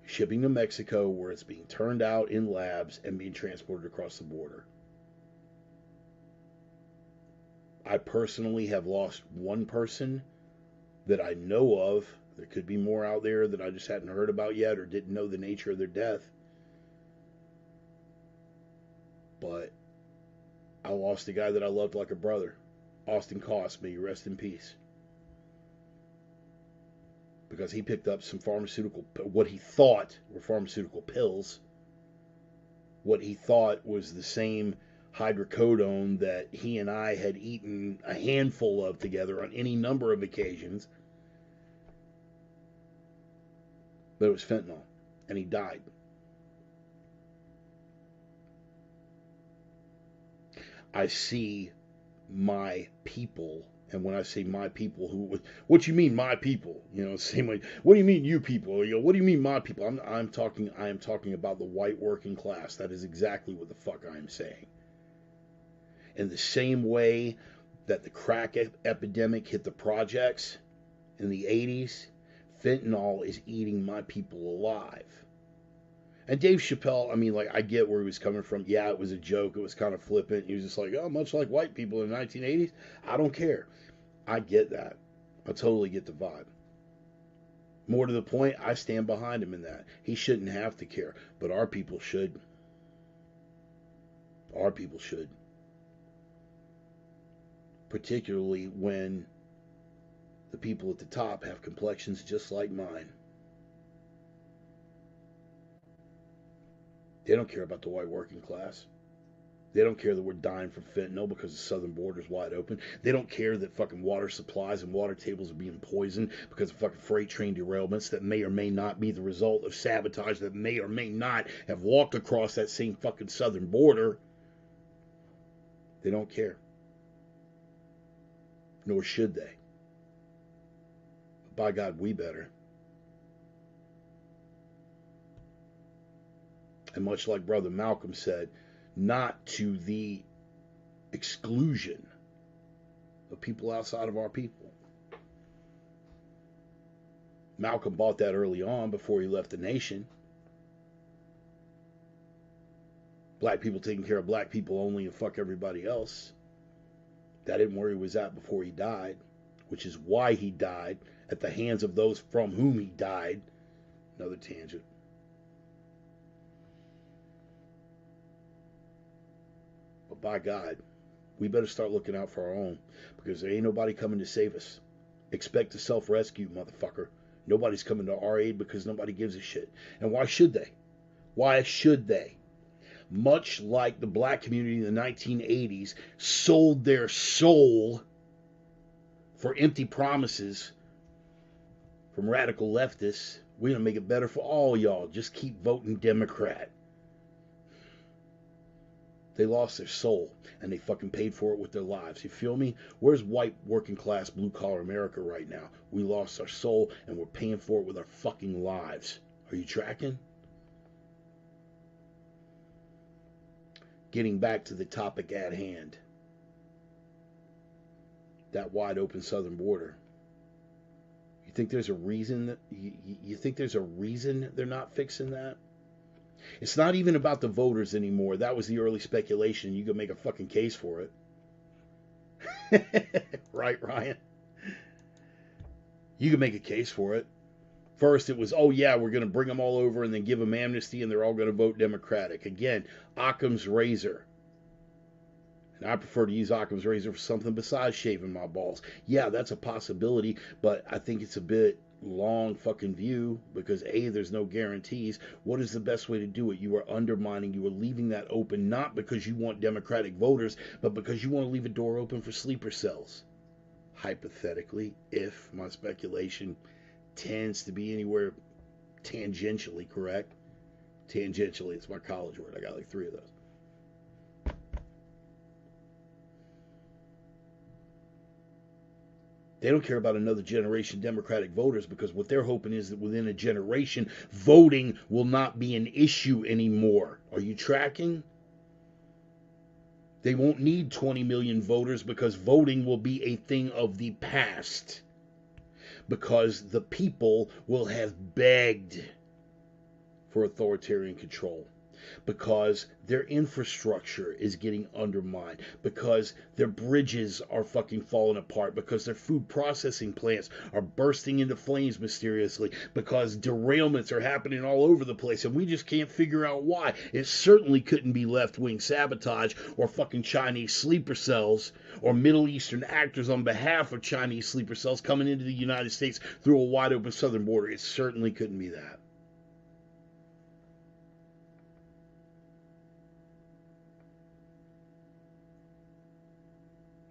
Shipping to Mexico, where it's being turned out in labs and being transported across the border. I personally have lost one person that I know of. There could be more out there that I just hadn't heard about yet or didn't know the nature of their death. But I lost a guy that I loved like a brother. Austin Cost, may you rest in peace. Because he picked up some pharmaceutical, what he thought were pharmaceutical pills. What he thought was the same hydrocodone that he and I had eaten a handful of together on any number of occasions. But it was fentanyl, and he died. I see my people, and when I say my people, what you mean my people? You know, same way. What do you mean you people? You know, what do you mean my people? I am talking about the white working class. That is exactly what the fuck I am saying. In the same way that the crack epidemic hit the projects in the 80s, fentanyl is eating my people alive. And Dave Chappelle, I mean, like, I get where he was coming from. Yeah, it was a joke. It was kind of flippant. He was just like, oh, much like white people in the 1980s. I don't care. I get that. I totally get the vibe. More to the point, I stand behind him in that. He shouldn't have to care, but our people should. Our people should. Particularly when the people at the top have complexions just like mine. They don't care about the white working class. They don't care that we're dying from fentanyl because the southern border is wide open. They don't care that fucking water supplies and water tables are being poisoned because of fucking freight train derailments that may or may not be the result of sabotage that may or may not have walked across that same fucking southern border. They don't care. Nor should they. But by God, we better. And much like Brother Malcolm said, not to the exclusion of people outside of our people. Malcolm bought that early on before he left the nation. Black people taking care of black people only and fuck everybody else. That isn't where he was at before he died, which is why he died at the hands of those from whom he died. Another tangent. But by God, we better start looking out for our own, because there ain't nobody coming to save us. Expect to self-rescue, motherfucker. Nobody's coming to our aid because nobody gives a shit. And why should they? Why should they? Much like the black community in the 1980s sold their soul for empty promises from radical leftists, we're going to make it better for all y'all. Just keep voting Democrat. They lost their soul, and they fucking paid for it with their lives. You feel me? Where's white, working class, blue-collar America right now? We lost our soul, and we're paying for it with our fucking lives. Are you tracking? Getting back to the topic at hand. That wide open southern border. You think there's a reason that you think there's a reason they're not fixing that? It's not even about the voters anymore. That was the early speculation. You could make a fucking case for it. Right, Ryan? You could make a case for it. First, it was, oh yeah, we're going to bring them all over and then give them amnesty and they're all going to vote Democratic. Again, Occam's razor. And I prefer to use Occam's razor for something besides shaving my balls. Yeah, that's a possibility, but I think it's a bit long fucking view because A, there's no guarantees. What is the best way to do it? You are undermining, you are leaving that open, not because you want Democratic voters, but because you want to leave a door open for sleeper cells. Hypothetically, if my speculation tends to be anywhere tangentially correct. Tangentially, it's my college word. I got like 3 of those. They don't care about another generation of Democratic voters because what they're hoping is that within a generation, voting will not be an issue anymore. Are you tracking? They won't need 20 million voters because voting will be a thing of the past. Because the people will have begged for authoritarian control. Because their infrastructure is getting undermined, because their bridges are fucking falling apart, because their food processing plants are bursting into flames mysteriously, because derailments are happening all over the place and we just can't figure out why. It certainly couldn't be left-wing sabotage or fucking Chinese sleeper cells or Middle Eastern actors on behalf of Chinese sleeper cells coming into the United States through a wide open southern border. It certainly couldn't be that.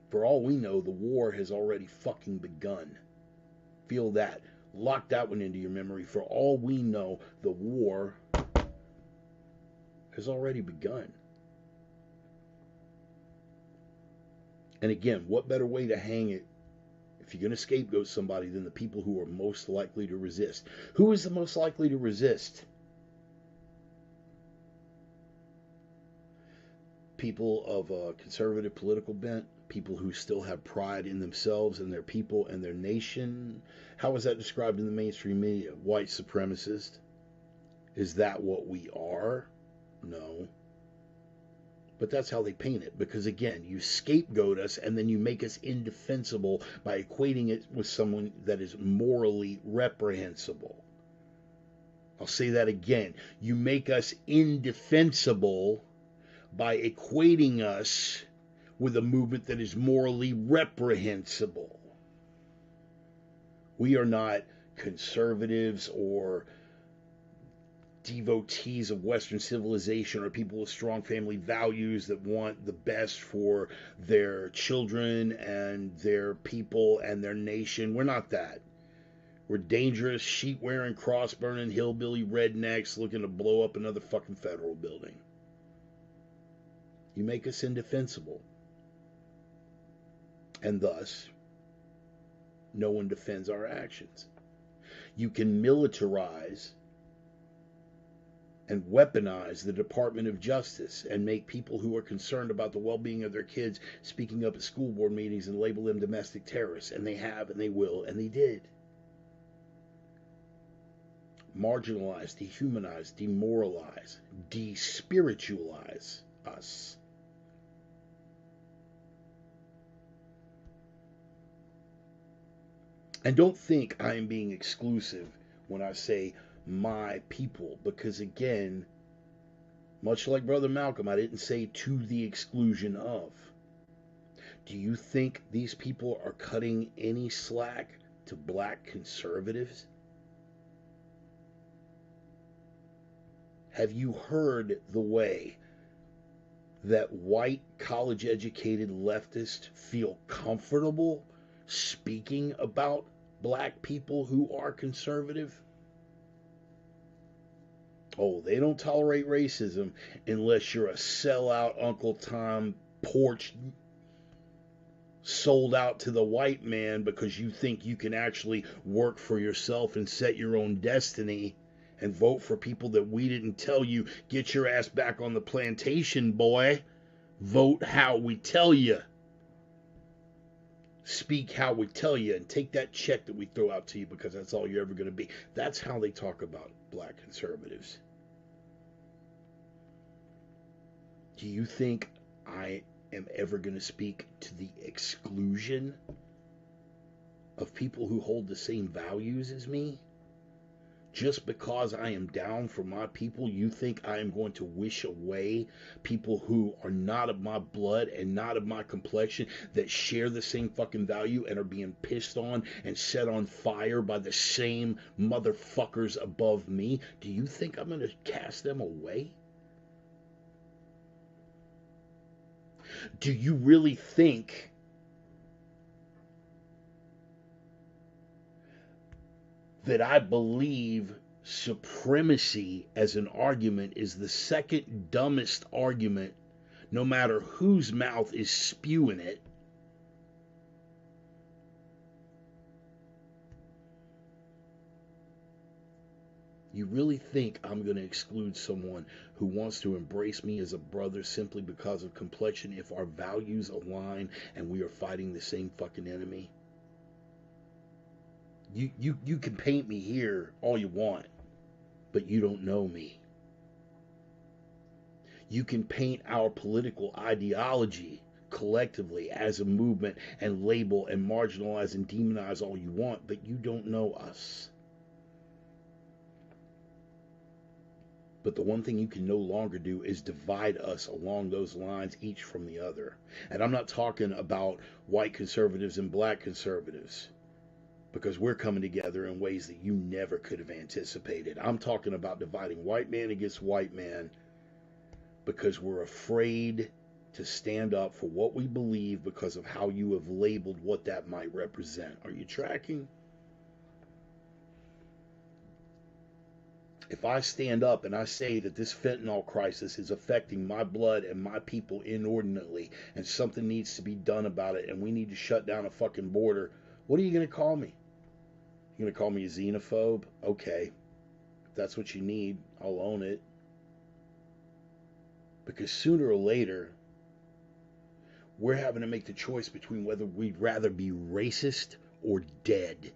For all we know, the war has already fucking begun. Feel that. Lock that one into your memory. For all we know, the war has already begun. And again, what better way to hang it if you're going to scapegoat somebody than the people who are most likely to resist? Who is the most likely to resist? People of a conservative political bent? People who still have pride in themselves and their people and their nation? How is that described in the mainstream media? White supremacist? Is that what we are? No. But that's how they paint it. Because again, you scapegoat us and then you make us indefensible by equating it with someone that is morally reprehensible. I'll say that again. You make us indefensible by equating us with a movement that is morally reprehensible. We are not conservatives or devotees of Western civilization are people with strong family values that want the best for their children and their people and their nation. We're not that. We're dangerous, sheet wearing, cross burning, hillbilly rednecks looking to blow up another fucking federal building. You make us indefensible. And thus, no one defends our actions. You can militarize and weaponize the Department of Justice and make people who are concerned about the well-being of their kids speaking up at school board meetings and label them domestic terrorists. And they have, and they will, and they did. Marginalize, dehumanize, demoralize, despiritualize us. And don't think I am being exclusive when I say my people, because again, much like Brother Malcolm, I didn't say to the exclusion of. Do you think these people are cutting any slack to black conservatives? Have you heard the way that white college-educated leftists feel comfortable speaking about black people who are conservative? Oh, they don't tolerate racism unless you're a sellout Uncle Tom porch sold out to the white man because you think you can actually work for yourself and set your own destiny and vote for people that we didn't tell you. Get your ass back on the plantation, boy. Vote how we tell you. Speak how we tell you, and take that check that we throw out to you because that's all you're ever going to be. That's how they talk about black conservatives. Do you think I am ever going to speak to the exclusion of people who hold the same values as me? Just because I am down for my people, you think I am going to wish away people who are not of my blood and not of my complexion, that share the same fucking value and are being pissed on and set on fire by the same motherfuckers above me? Do you think I'm going to cast them away? Do you really think that I believe supremacy as an argument is the second dumbest argument, no matter whose mouth is spewing it? You really think I'm going to exclude someone who wants to embrace me as a brother simply because of complexion if our values align and we are fighting the same fucking enemy? You can paint me here all you want, but you don't know me. You can paint our political ideology collectively as a movement and label and marginalize and demonize all you want, but you don't know us. But the one thing you can no longer do is divide us along those lines, each from the other. And I'm not talking about white conservatives and black conservatives, because we're coming together in ways that you never could have anticipated. I'm talking about dividing white man against white man because we're afraid to stand up for what we believe because of how you have labeled what that might represent. Are you tracking? If I stand up and I say that this fentanyl crisis is affecting my blood and my people inordinately and something needs to be done about it and we need to shut down a fucking border, what are you going to call me? You're going to call me a xenophobe? Okay. If that's what you need, I'll own it. Because sooner or later, we're having to make the choice between whether we'd rather be racist or dead.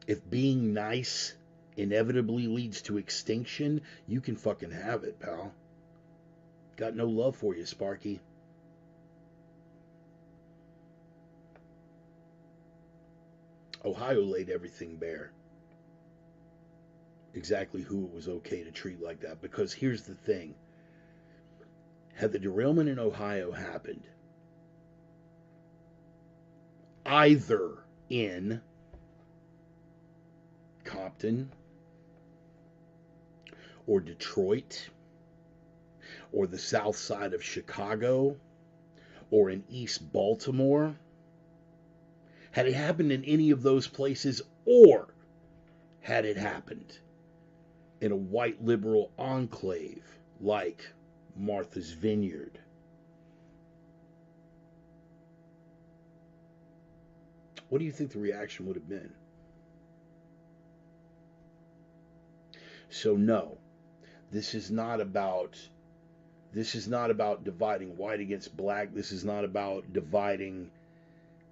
If being nice inevitably leads to extinction, you can fucking have it, pal. Got no love for you, Sparky. Ohio laid everything bare. Exactly who it was okay to treat like that. Because here's the thing. Had the derailment in Ohio happened, either in Compton or Detroit or the south side of Chicago or in East Baltimore, had it happened in any of those places, or had it happened in a white liberal enclave like Martha's Vineyard, what do you think the reaction would have been? So no, this is not about dividing white against black. This is not about dividing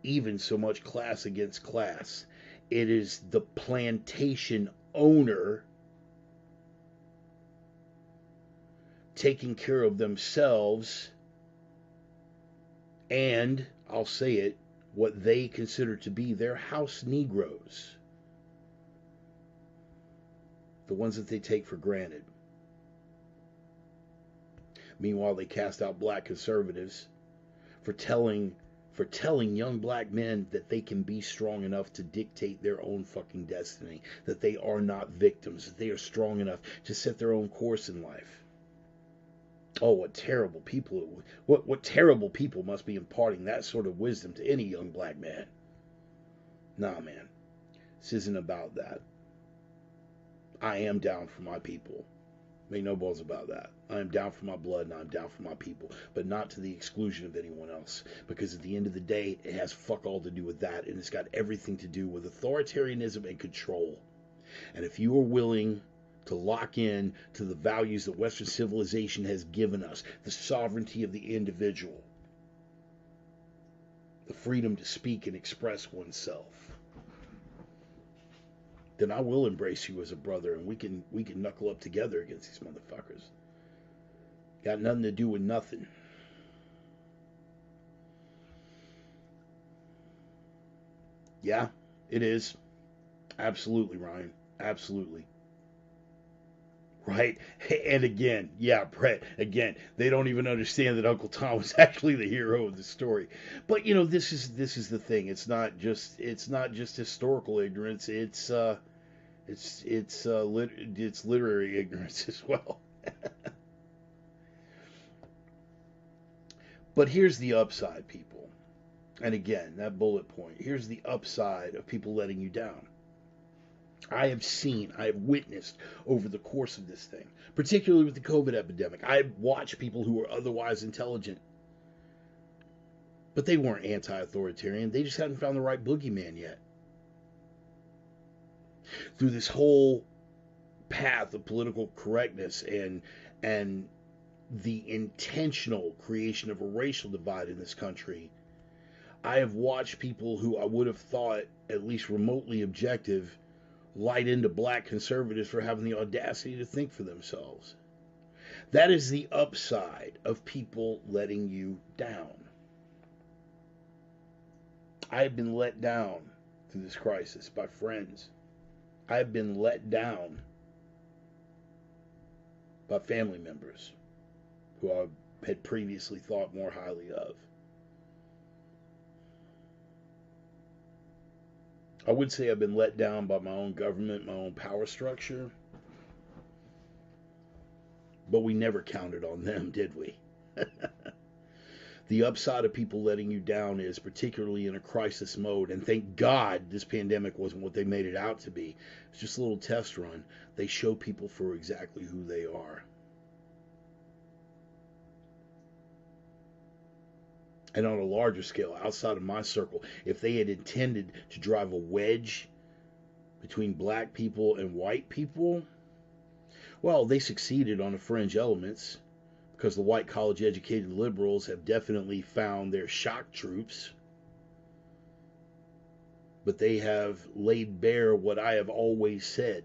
even so much class against class. It is the plantation owner taking care of themselves and, I'll say it, what they consider to be their house Negroes, the ones that they take for granted. Meanwhile, they cast out black conservatives for telling young black men that they can be strong enough to dictate their own fucking destiny, that they are not victims, that they are strong enough to set their own course in life. Oh, what terrible people! What terrible people must be imparting that sort of wisdom to any young black man. Nah, man, this isn't about that. I am down for my people. Make no balls about that. I am down for my blood and I'm down for my people, but not to the exclusion of anyone else. Because at the end of the day, it has fuck all to do with that, and it's got everything to do with authoritarianism and control. And if you are willing to lock in to the values that Western civilization has given us, the sovereignty of the individual, the freedom to speak and express oneself, then I will embrace you as a brother, and we can knuckle up together against these motherfuckers. Got nothing to do with nothing. Yeah, it is. Absolutely, Ryan. Absolutely. Right? And again, yeah, Brett, again, they don't even understand that Uncle Tom was actually the hero of the story. But you know, this is the thing. It's not just historical ignorance. It's literary ignorance as well. But here's the upside, people. And again, that bullet point. Here's the upside of people letting you down. I have witnessed over the course of this thing, particularly with the COVID epidemic, I've watched people who were otherwise intelligent, but they weren't anti-authoritarian. They just hadn't found the right boogeyman yet. Through this whole path of political correctness and the intentional creation of a racial divide in this country, I have watched people who I would have thought at least remotely objective light into black conservatives for having the audacity to think for themselves. That is the upside of people letting you down. I have been let down through this crisis by friends. I have been let down by family members who I had previously thought more highly of. I would say I've been let down by my own government, my own power structure. But we never counted on them, did we? The upside of people letting you down is, particularly in a crisis mode, and thank God this pandemic wasn't what they made it out to be. It's just a little test run. They show people for exactly who they are. And on a larger scale, outside of my circle, if they had intended to drive a wedge between black people and white people, well, they succeeded on the fringe elements, because the white college-educated liberals have definitely found their shock troops. But they have laid bare what I have always said,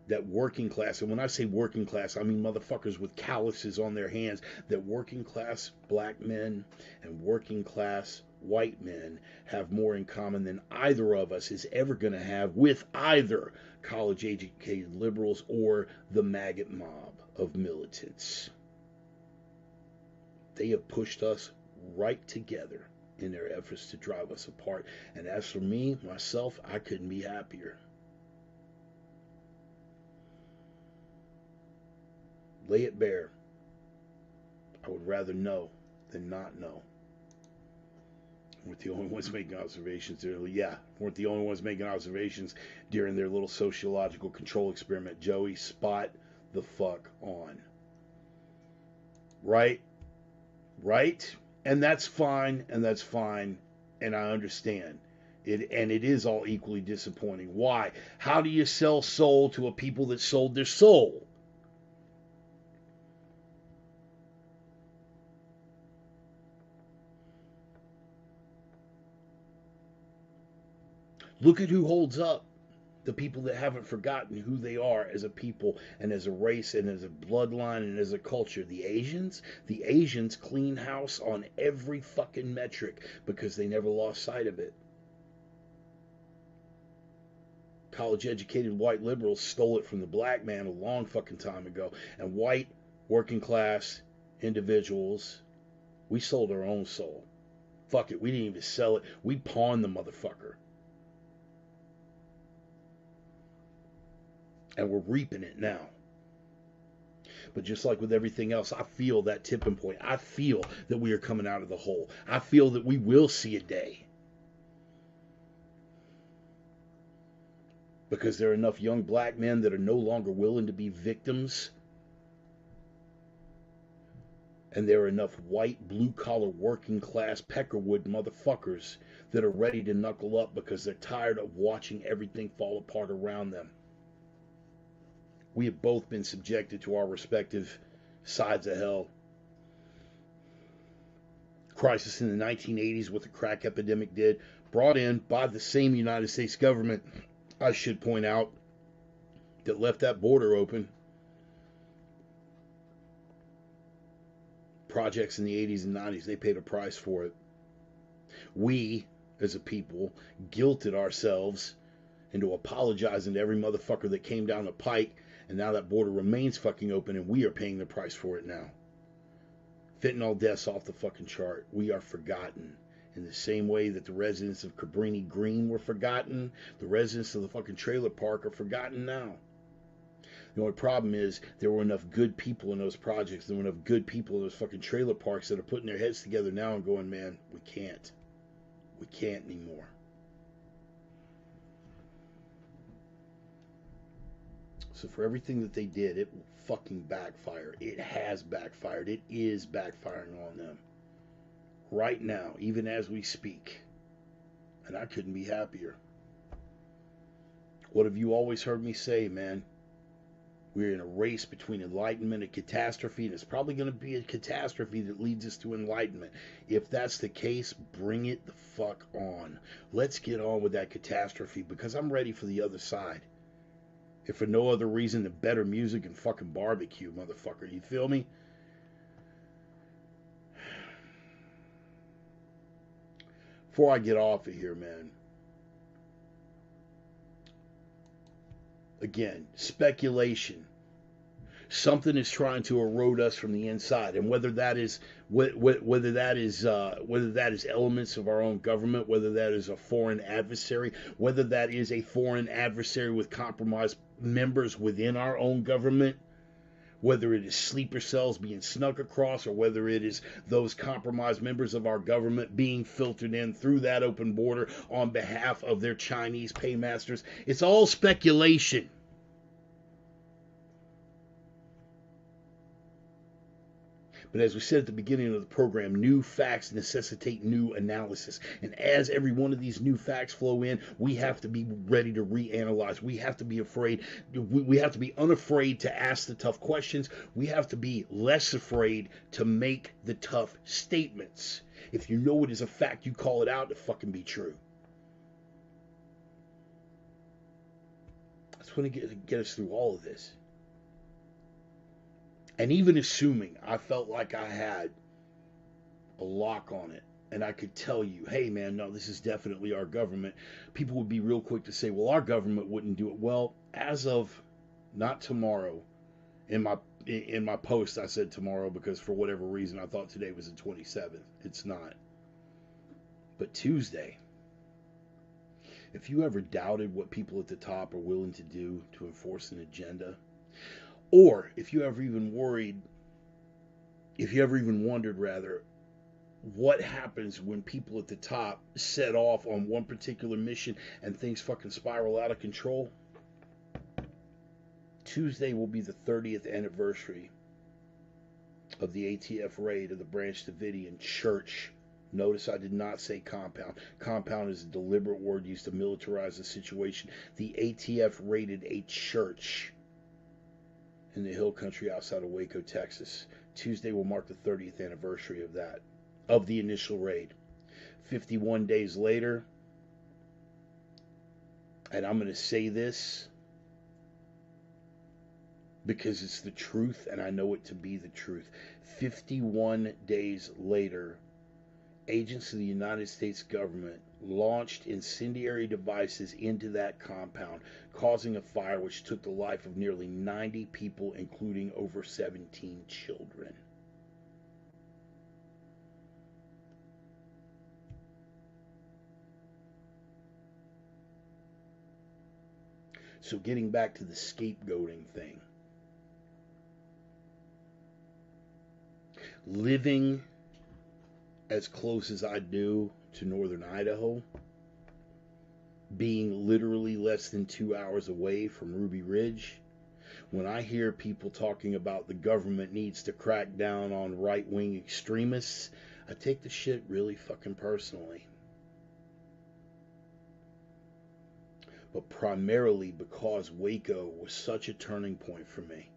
that working class, and when I say working class, I mean motherfuckers with calluses on their hands, that working class black men and working class white men have more in common than either of us is ever going to have with either college-educated liberals or the maggot mob of militants. They have pushed us right together in their efforts to drive us apart. And as for me, myself, I couldn't be happier. Lay it bare. I would rather know than not know. Weren't the only ones making observations. Yeah, weren't the only ones making observations during their little sociological control experiment. Joey, spot the fuck on. Right? Right? And that's fine, and that's fine, and I understand. It is all equally disappointing. Why? How do you sell soul to a people that sold their soul? Look at who holds up the people that haven't forgotten who they are as a people and as a race and as a bloodline and as a culture. The Asians clean house on every fucking metric because they never lost sight of it. College educated white liberals stole it from the black man a long fucking time ago. And white working class individuals, we sold our own soul. Fuck it, we didn't even sell it. We pawned the motherfucker. And we're reaping it now. But just like with everything else, I feel that tipping point. I feel that we are coming out of the hole. I feel that we will see a day. Because there are enough young black men that are no longer willing to be victims. And there are enough white, blue-collar, working-class Peckerwood motherfuckers that are ready to knuckle up because they're tired of watching everything fall apart around them. We have both been subjected to our respective sides of hell. Crisis in the 1980s, what the crack epidemic did, brought in by the same United States government, I should point out, that left that border open. Projects in the 80s and 90s, they paid a price for it. We, as a people, guilted ourselves into apologizing to every motherfucker that came down the pike. And now that border remains fucking open and we are paying the price for it now. Fentanyl deaths off the fucking chart. We are forgotten. In the same way that the residents of Cabrini Green were forgotten, the residents of the fucking trailer park are forgotten now. The only problem is there were enough good people in those projects, there were enough good people in those fucking trailer parks that are putting their heads together now and going, man, we can't. We can't anymore. So for everything that they did, it will fucking backfire. It has backfired. It is backfiring on them. Right now, even as we speak. And I couldn't be happier. What have you always heard me say, man? We're in a race between enlightenment and catastrophe, and it's probably going to be a catastrophe that leads us to enlightenment. If that's the case, bring it the fuck on. Let's get on with that catastrophe because I'm ready for the other side. If for no other reason than better music and fucking barbecue, motherfucker. You feel me? Before I get off of here, man. Again, speculation. Something is trying to erode us from the inside, and whether that is elements of our own government, whether that is a foreign adversary, whether that is a foreign adversary with compromised members within our own government, whether it is sleeper cells being snuck across, or whether it is those compromised members of our government being filtered in through that open border on behalf of their Chinese paymasters. It's all speculation. But as we said at the beginning of the program, new facts necessitate new analysis. And as every one of these new facts flow in, we have to be ready to reanalyze. We have to be afraid. We have to be unafraid to ask the tough questions. We have to be less afraid to make the tough statements. If you know it is a fact, you call it out to fucking be true. That's going to get us through all of this. And even assuming I felt like I had a lock on it and I could tell you, hey man, no, this is definitely our government, people would be real quick to say, well, our government wouldn't do it. Well, as of not tomorrow, in my post I said tomorrow because for whatever reason I thought today was the 27th. It's not. But Tuesday, if you ever doubted what people at the top are willing to do to enforce an agenda, or if you ever even wondered rather, what happens when people at the top set off on one particular mission and things fucking spiral out of control, Tuesday will be the 30th anniversary of the ATF raid of the Branch Davidian Church. Notice I did not say compound. Compound is a deliberate word used to militarize the situation. The ATF raided a church in the hill country outside of Waco, Texas. Tuesday will mark the 30th anniversary of that, of the initial raid. 51 days later, and I'm going to say this because it's the truth and I know it to be the truth. 51 days later, agents of the United States government launched incendiary devices into that compound, causing a fire which took the life of nearly 90 people, including over 17 children. So getting back to the scapegoating thing, living as close as I do to northern Idaho, being literally less than 2 hours away from Ruby Ridge, when I hear people talking about the government needs to crack down on right-wing extremists, I take the shit really fucking personally. But primarily because Waco was such a turning point for me.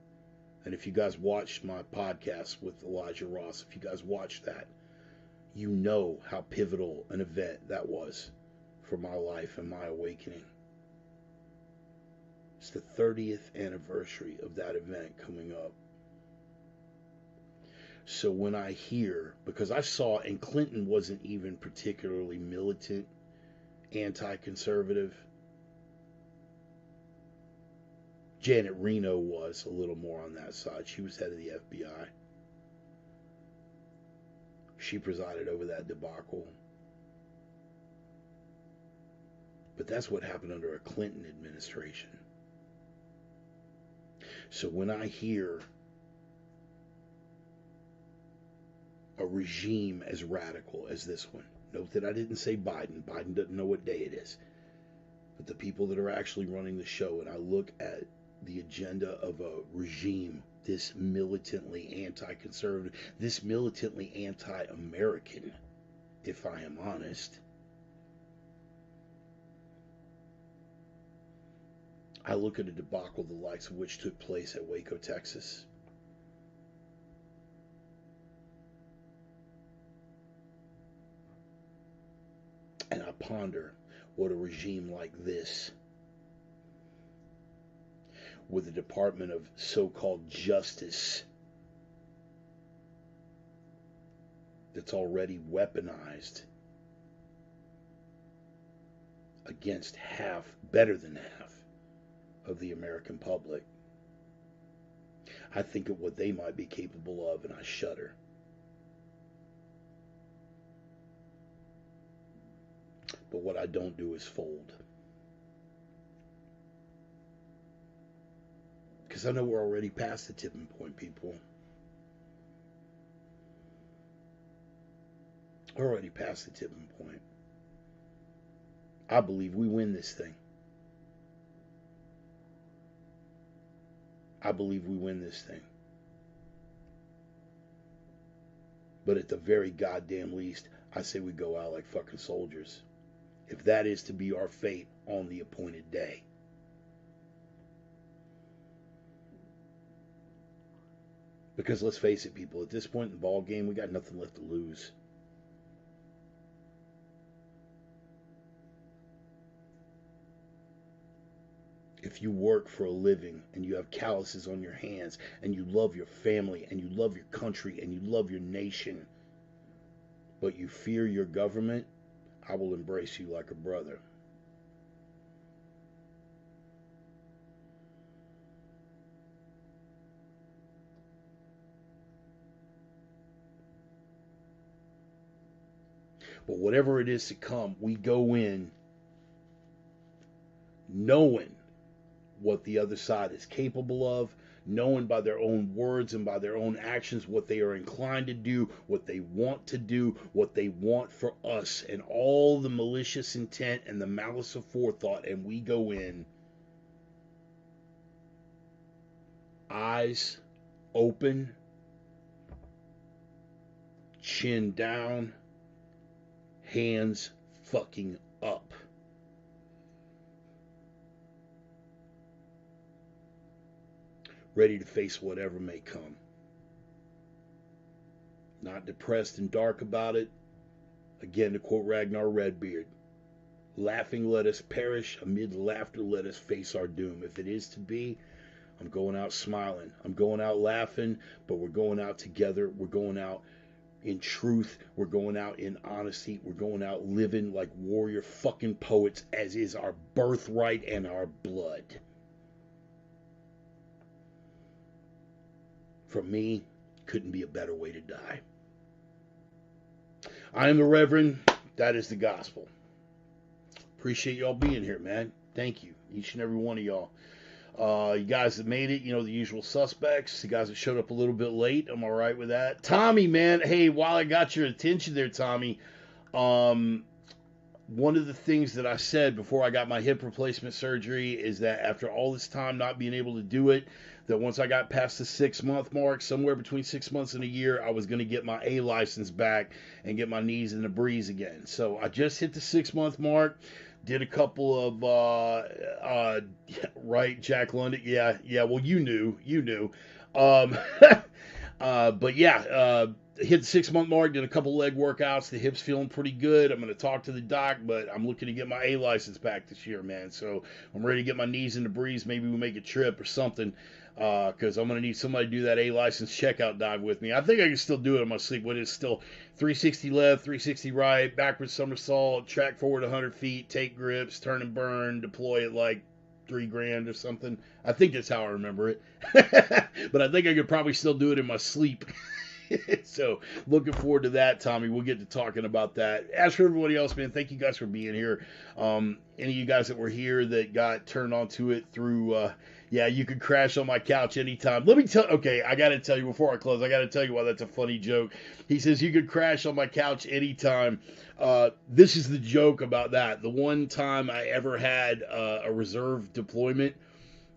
And if you guys watched my podcast with Elijah Ross, if you guys watched that, you know how pivotal an event that was for my life and my awakening. It's the 30th anniversary of that event coming up. So when I hear, because I saw, and Clinton wasn't even particularly militant, anti-conservative. Janet Reno was a little more on that side. She was head of the FBI. She presided over that debacle. But that's what happened under a Clinton administration. So when I hear a regime as radical as this one, note that I didn't say Biden. Biden doesn't know what day it is. But the people that are actually running the show, and I look at the agenda of a regime this militantly anti-conservative, this militantly anti-American, if I am honest, I look at a debacle the likes of which took place at Waco, Texas. And I ponder what a regime like this, with a Department of so-called justice that's already weaponized against half, better than half, of the American public. I think of what they might be capable of, and I shudder. But what I don't do is fold. Because I know we're already past the tipping point, people. We're already past the tipping point. I believe we win this thing. I believe we win this thing. But at the very goddamn least, I say we go out like fucking soldiers. If that is to be our fate on the appointed day. Because let's face it, people, at this point in the ball game, we got nothing left to lose. If you work for a living and you have calluses on your hands and you love your family and you love your country and you love your nation, but you fear your government, I will embrace you like a brother. But whatever it is to come, we go in knowing what the other side is capable of, knowing by their own words and by their own actions what they are inclined to do, what they want to do, what they want for us, and all the malicious intent and the malice of forethought. And we go in eyes open, chin down, hands fucking up. Ready to face whatever may come. Not depressed and dark about it. Again, to quote Ragnar Redbeard, laughing let us perish, amid laughter let us face our doom. If it is to be, I'm going out smiling. I'm going out laughing, but we're going out together. We're going out in truth. We're going out in honesty. We're going out living like warrior fucking poets, as is our birthright and our blood. For me, couldn't be a better way to die. I am the Reverend. That is the gospel. Appreciate y'all being here, man. Thank you, each and every one of y'all. You guys that made it, you know, the usual suspects. The guys that showed up a little bit late, I'm all right with that. Tommy, man, hey, while I got your attention there, Tommy, one of the things that I said before I got my hip replacement surgery is that after all this time not being able to do it, that once I got past the 6-month mark, somewhere between 6 months and a year, I was going to get my A license back and get my knees in the breeze again. So I just hit the 6-month mark. Did a couple of, right, Jack London? Yeah, well, you knew. But yeah, hit the 6-month mark, did a couple leg workouts. The hip's feeling pretty good. I'm going to talk to the doc, but I'm looking to get my A license back this year, man. So I'm ready to get my knees in the breeze. Maybe we make a trip or something, because I'm going to need somebody to do that A license checkout dive with me. I think I can still do it in my sleep. What is still 360 left, 360 right, backwards somersault, track forward 100 feet, take grips, turn and burn, deploy at like $3,000 or something. I think that's how I remember it. But I think I could probably still do it in my sleep. So looking forward to that, Tommy. We'll get to talking about that. As for everybody else, man, thank you guys for being here. Any of you guys that were here that got turned on to it through, yeah, you could crash on my couch anytime. Let me tell, okay, I got to tell you before I close, I got to tell you why that's a funny joke. He says you could crash on my couch anytime. This is the joke about that. The one time I ever had a reserve deployment,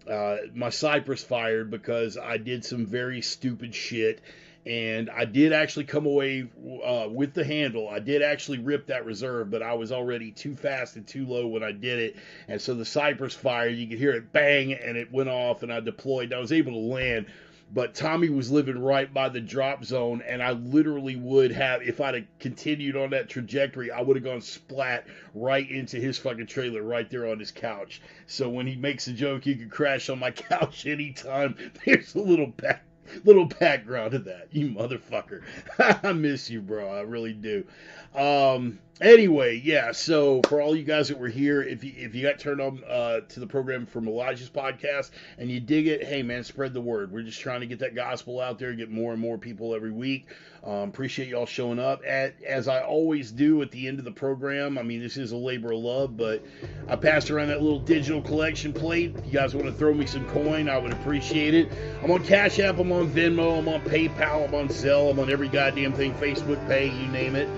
my Cypress fired because I did some very stupid shit. And I did actually come away with the handle. I did actually rip that reserve, but I was already too fast and too low when I did it. And so the Cypress fired. You could hear it bang, and it went off, and I deployed. I was able to land. But Tommy was living right by the drop zone, and I literally would have, if I'd have continued on that trajectory, I would have gone splat right into his fucking trailer right there on his couch. So when he makes a joke, you can crash on my couch anytime, there's a little background to that, you motherfucker. I miss you, bro. I really do. Anyway, yeah, so for all you guys that were here, if you got turned on to the program from Elijah's podcast and you dig it, hey, man, spread the word. We're just trying to get that gospel out there, get more and more people every week. Appreciate y'all showing up. As I always do at the end of the program, I mean, this is a labor of love, but I passed around that little digital collection plate. If you guys want to throw me some coin, I would appreciate it. I'm on Cash App, I'm on Venmo, I'm on PayPal, I'm on Zelle, I'm on every goddamn thing, Facebook Pay, you name it.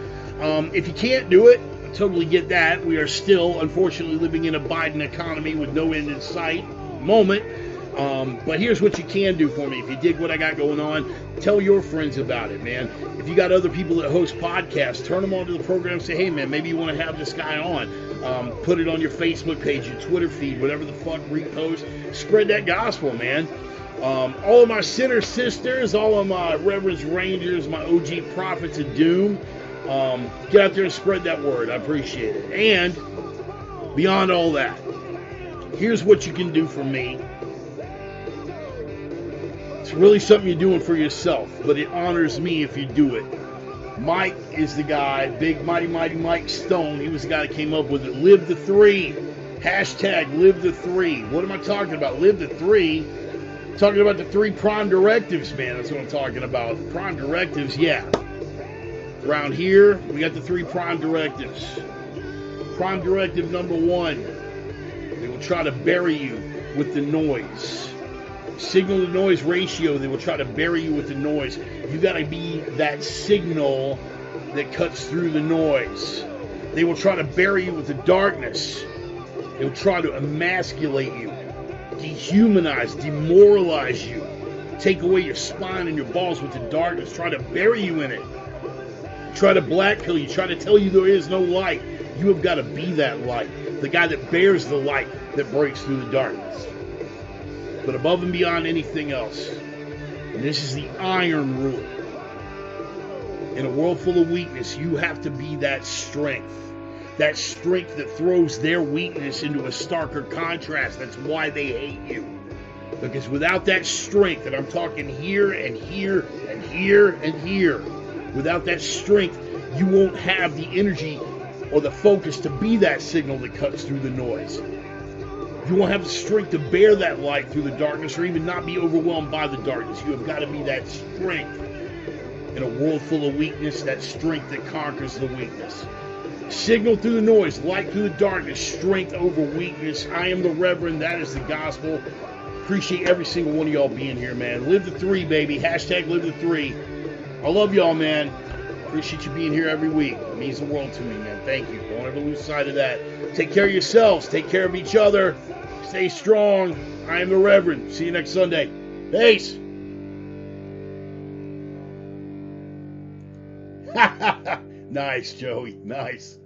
If you can't do it, I totally get that. We are still, unfortunately, living in a Biden economy with no end in sight moment. But here's what you can do for me. If you dig what I got going on, tell your friends about it, man. If you got other people that host podcasts, turn them onto the program and say, hey, man, maybe you want to have this guy on. Put it on your Facebook page, your Twitter feed, whatever the fuck, repost. Spread that gospel, man. All of my sinner sisters, all of my Reverends Rangers, my OG prophets of doom, get out there and spread that word. I appreciate it. And beyond all that, here's what you can do for me. It's really something you're doing for yourself, but it honors me if you do it. Mike is the guy, big mighty Mike Stone. He was the guy that came up with it. Live the 3. Hashtag live the 3. What am I talking about? Live the 3. Talking about the 3 prime directives, man. That's what I'm talking about. Prime directives, yeah. Around here, we got the 3 prime directives. Prime directive number 1, they will try to bury you with the noise. Signal to noise ratio, they will try to bury you with the noise. You got to be that signal that cuts through the noise. They will try to bury you with the darkness. They will try to emasculate you, dehumanize, demoralize you, take away your spine and your balls with the darkness, try to bury you in it, try to black pill you, try to tell you there is no light. You have got to be that light, the guy that bears the light that breaks through the darkness. But above and beyond anything else, and this is the iron rule, in a world full of weakness, you have to be that strength that throws their weakness into a starker contrast. That's why they hate you. Because without that strength, and I'm talking here and here and here and here, without that strength, you won't have the energy or the focus to be that signal that cuts through the noise. You won't have the strength to bear that light through the darkness or even not be overwhelmed by the darkness. You have got to be that strength in a world full of weakness, that strength that conquers the weakness. Signal through the noise, light through the darkness, strength over weakness. I am the Reverend. That is the gospel. Appreciate every single one of y'all being here, man. Live the 3, baby. Hashtag live the 3. I love y'all, man. Appreciate you being here every week. It means the world to me, man. Thank you. Don't ever lose sight of that. Take care of yourselves. Take care of each other. Stay strong. I am the Reverend. See you next Sunday. Peace. Nice, Joey. Nice.